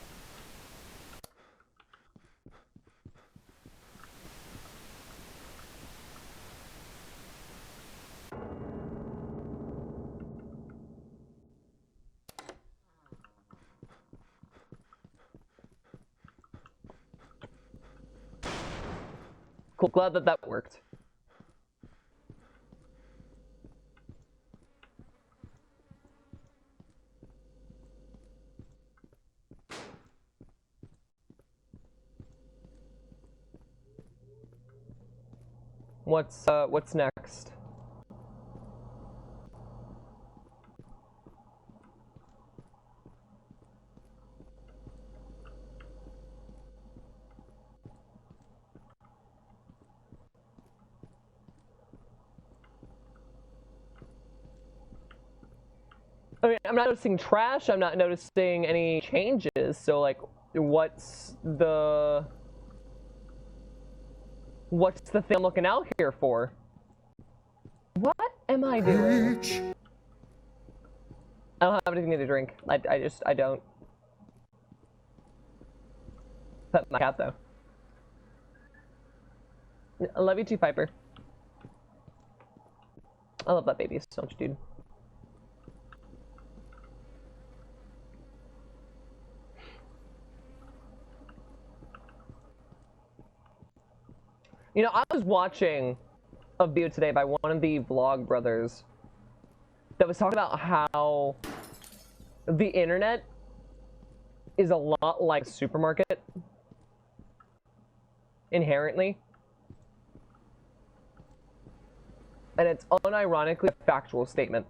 Cool, glad that that worked. What's next? I mean, I'm not noticing trash, I'm not noticing any changes, so like, what's the thing I'm looking out here for? What am I doing? I don't have anything to drink. I don't. Pet my cat, though. I love you too, Piper. I love that baby so much, dude. You know, I was watching a video today by one of the vlog brothers that was talking about how the internet is a lot like a supermarket inherently. And it's unironically a factual statement.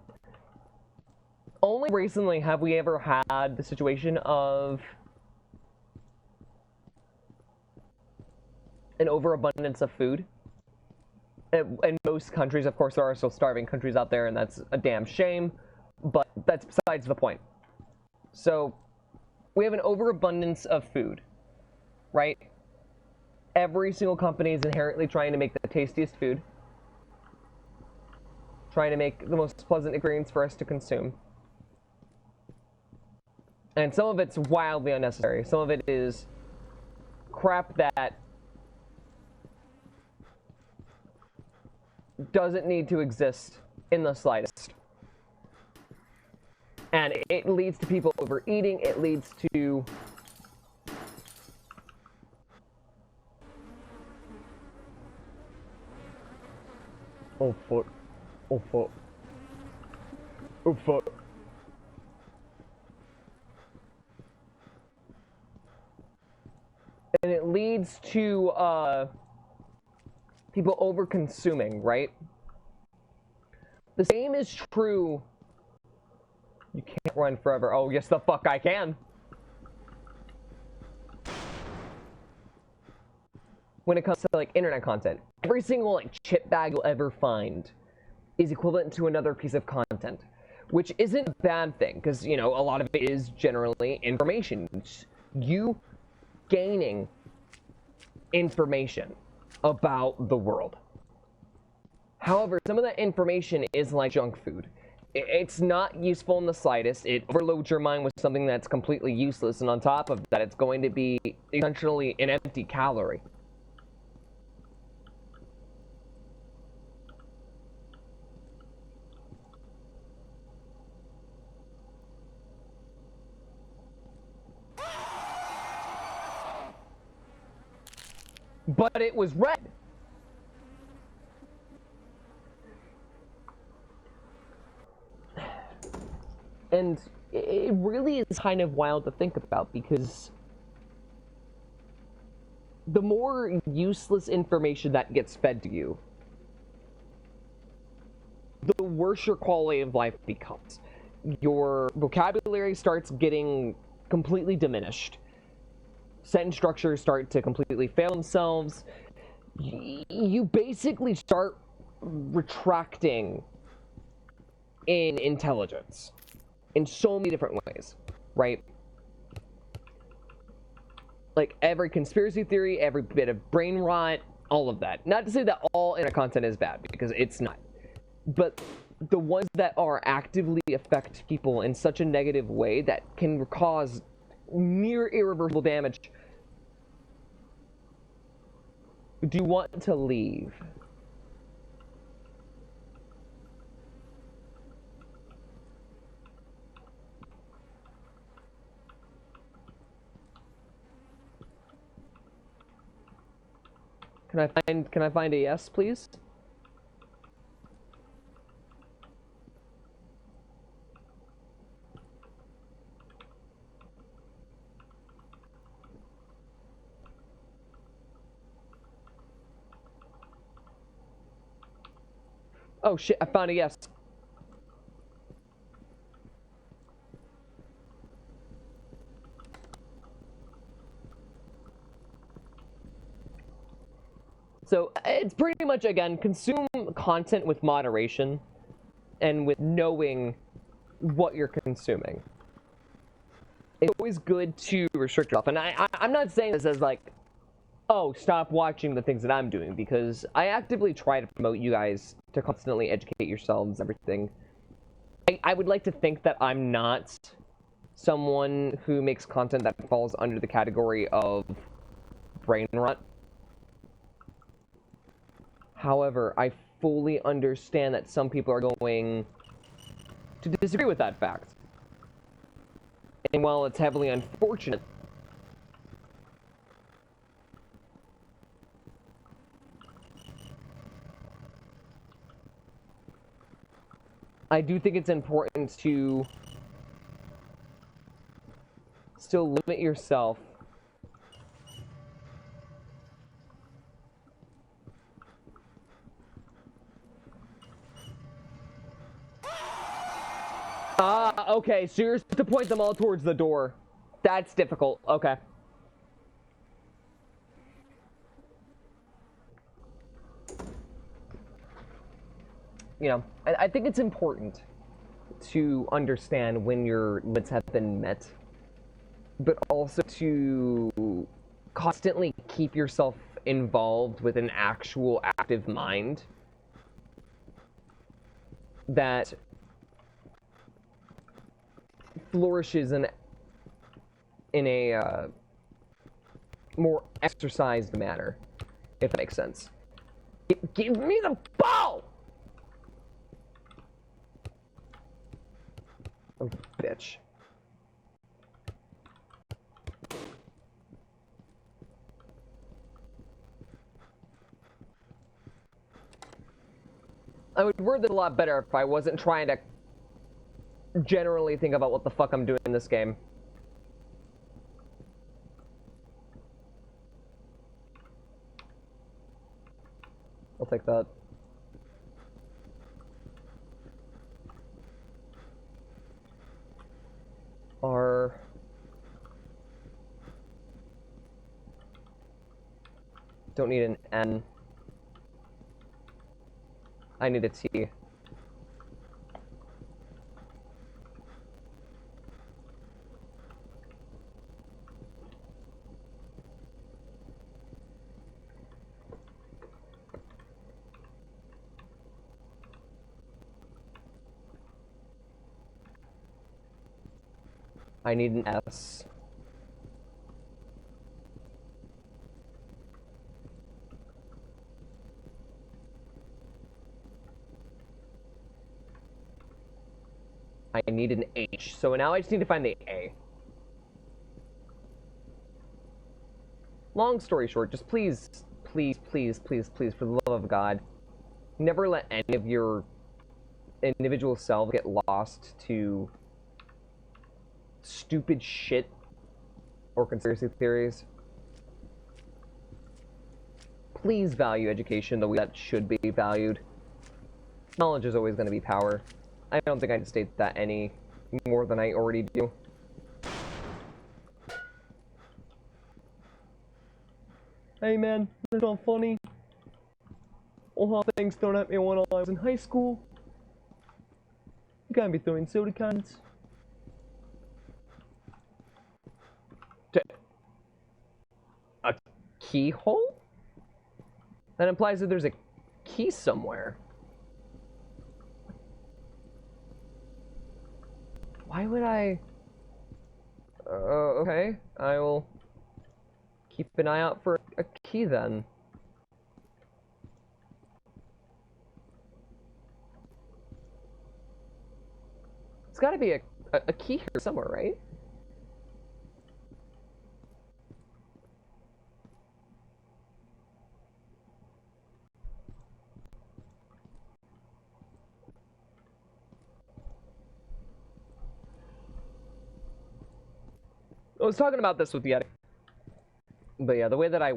Only recently have we ever had the situation of an overabundance of food. In most countries, of course, there are still starving countries out there, and that's a damn shame, but that's besides the point. So, we have an overabundance of food, right? Every single company is inherently trying to make the tastiest food, trying to make the most pleasant experience for us to consume. And some of it's wildly unnecessary. Some of it is crap that doesn't need to exist in the slightest. And it leads to people overeating, it leads to oh fuck. Oh fuck. Oh fuck. And it leads to people over-consuming, right? The same is true. You can't run forever. Oh, yes, the fuck I can. When it comes to, like, internet content, every single, like, chip bag you'll ever find is equivalent to another piece of content, which isn't a bad thing, because, you know, a lot of it is generally information. It's you gaining information about the world. However, some of that information is like junk food. It's not useful in the slightest. It overloads your mind with something that's completely useless, and on top of that, it's going to be essentially an empty calorie. But it was red. And it really is kind of wild to think about, because the more useless information that gets fed to you, the worse your quality of life becomes. Your vocabulary starts getting completely diminished. Sentence structures start to completely fail themselves. You basically start retracting in intelligence in so many different ways, right? Like every conspiracy theory, every bit of brain rot, all of that. Not to say that all internet content is bad, because it's not. But the ones that are actively affect people in such a negative way that can cause near irreversible damage. Do you want to leave? Can I find a yes, please? Oh shit, I found a yes. So it's pretty much, again, consume content with moderation and with knowing what you're consuming. It's always good to restrict yourself. And I'm not saying this as like, oh, stop watching the things that I'm doing, because I actively try to promote you guys to constantly educate yourselves, everything. I would like to think that I'm not someone who makes content that falls under the category of brain rot. However, I fully understand that some people are going to disagree with that fact. And while it's heavily unfortunate, I do think it's important to still limit yourself okay, so you're supposed to point them all towards the door. That's difficult. Okay. You know, I think it's important to understand when your limits have been met, but also to constantly keep yourself involved with an actual active mind that flourishes in a more exercised manner, if that makes sense. Give me the ball! Oh, bitch. I would word it a lot better if I wasn't trying to generally think about what the fuck I'm doing in this game. I'll take that. R. Don't need an N. I need a T. I need an S. I need an H. So now I just need to find the A. Long story short, just please, please, please, please, please, for the love of God, never let any of your individual selves get lost to stupid shit or conspiracy theories. Please value education the way that should be valued. Knowledge is always going to be power. I don't think I can state that any more than I already do. Hey man, that's not funny. All hot things thrown at me when I was in high school. You can't be throwing soda cans. A keyhole? That implies that there's a key somewhere. Why would I... okay. I will keep an eye out for a key then. It's gotta be a key here somewhere, right? I was talking about this with the edit. But yeah, the way that I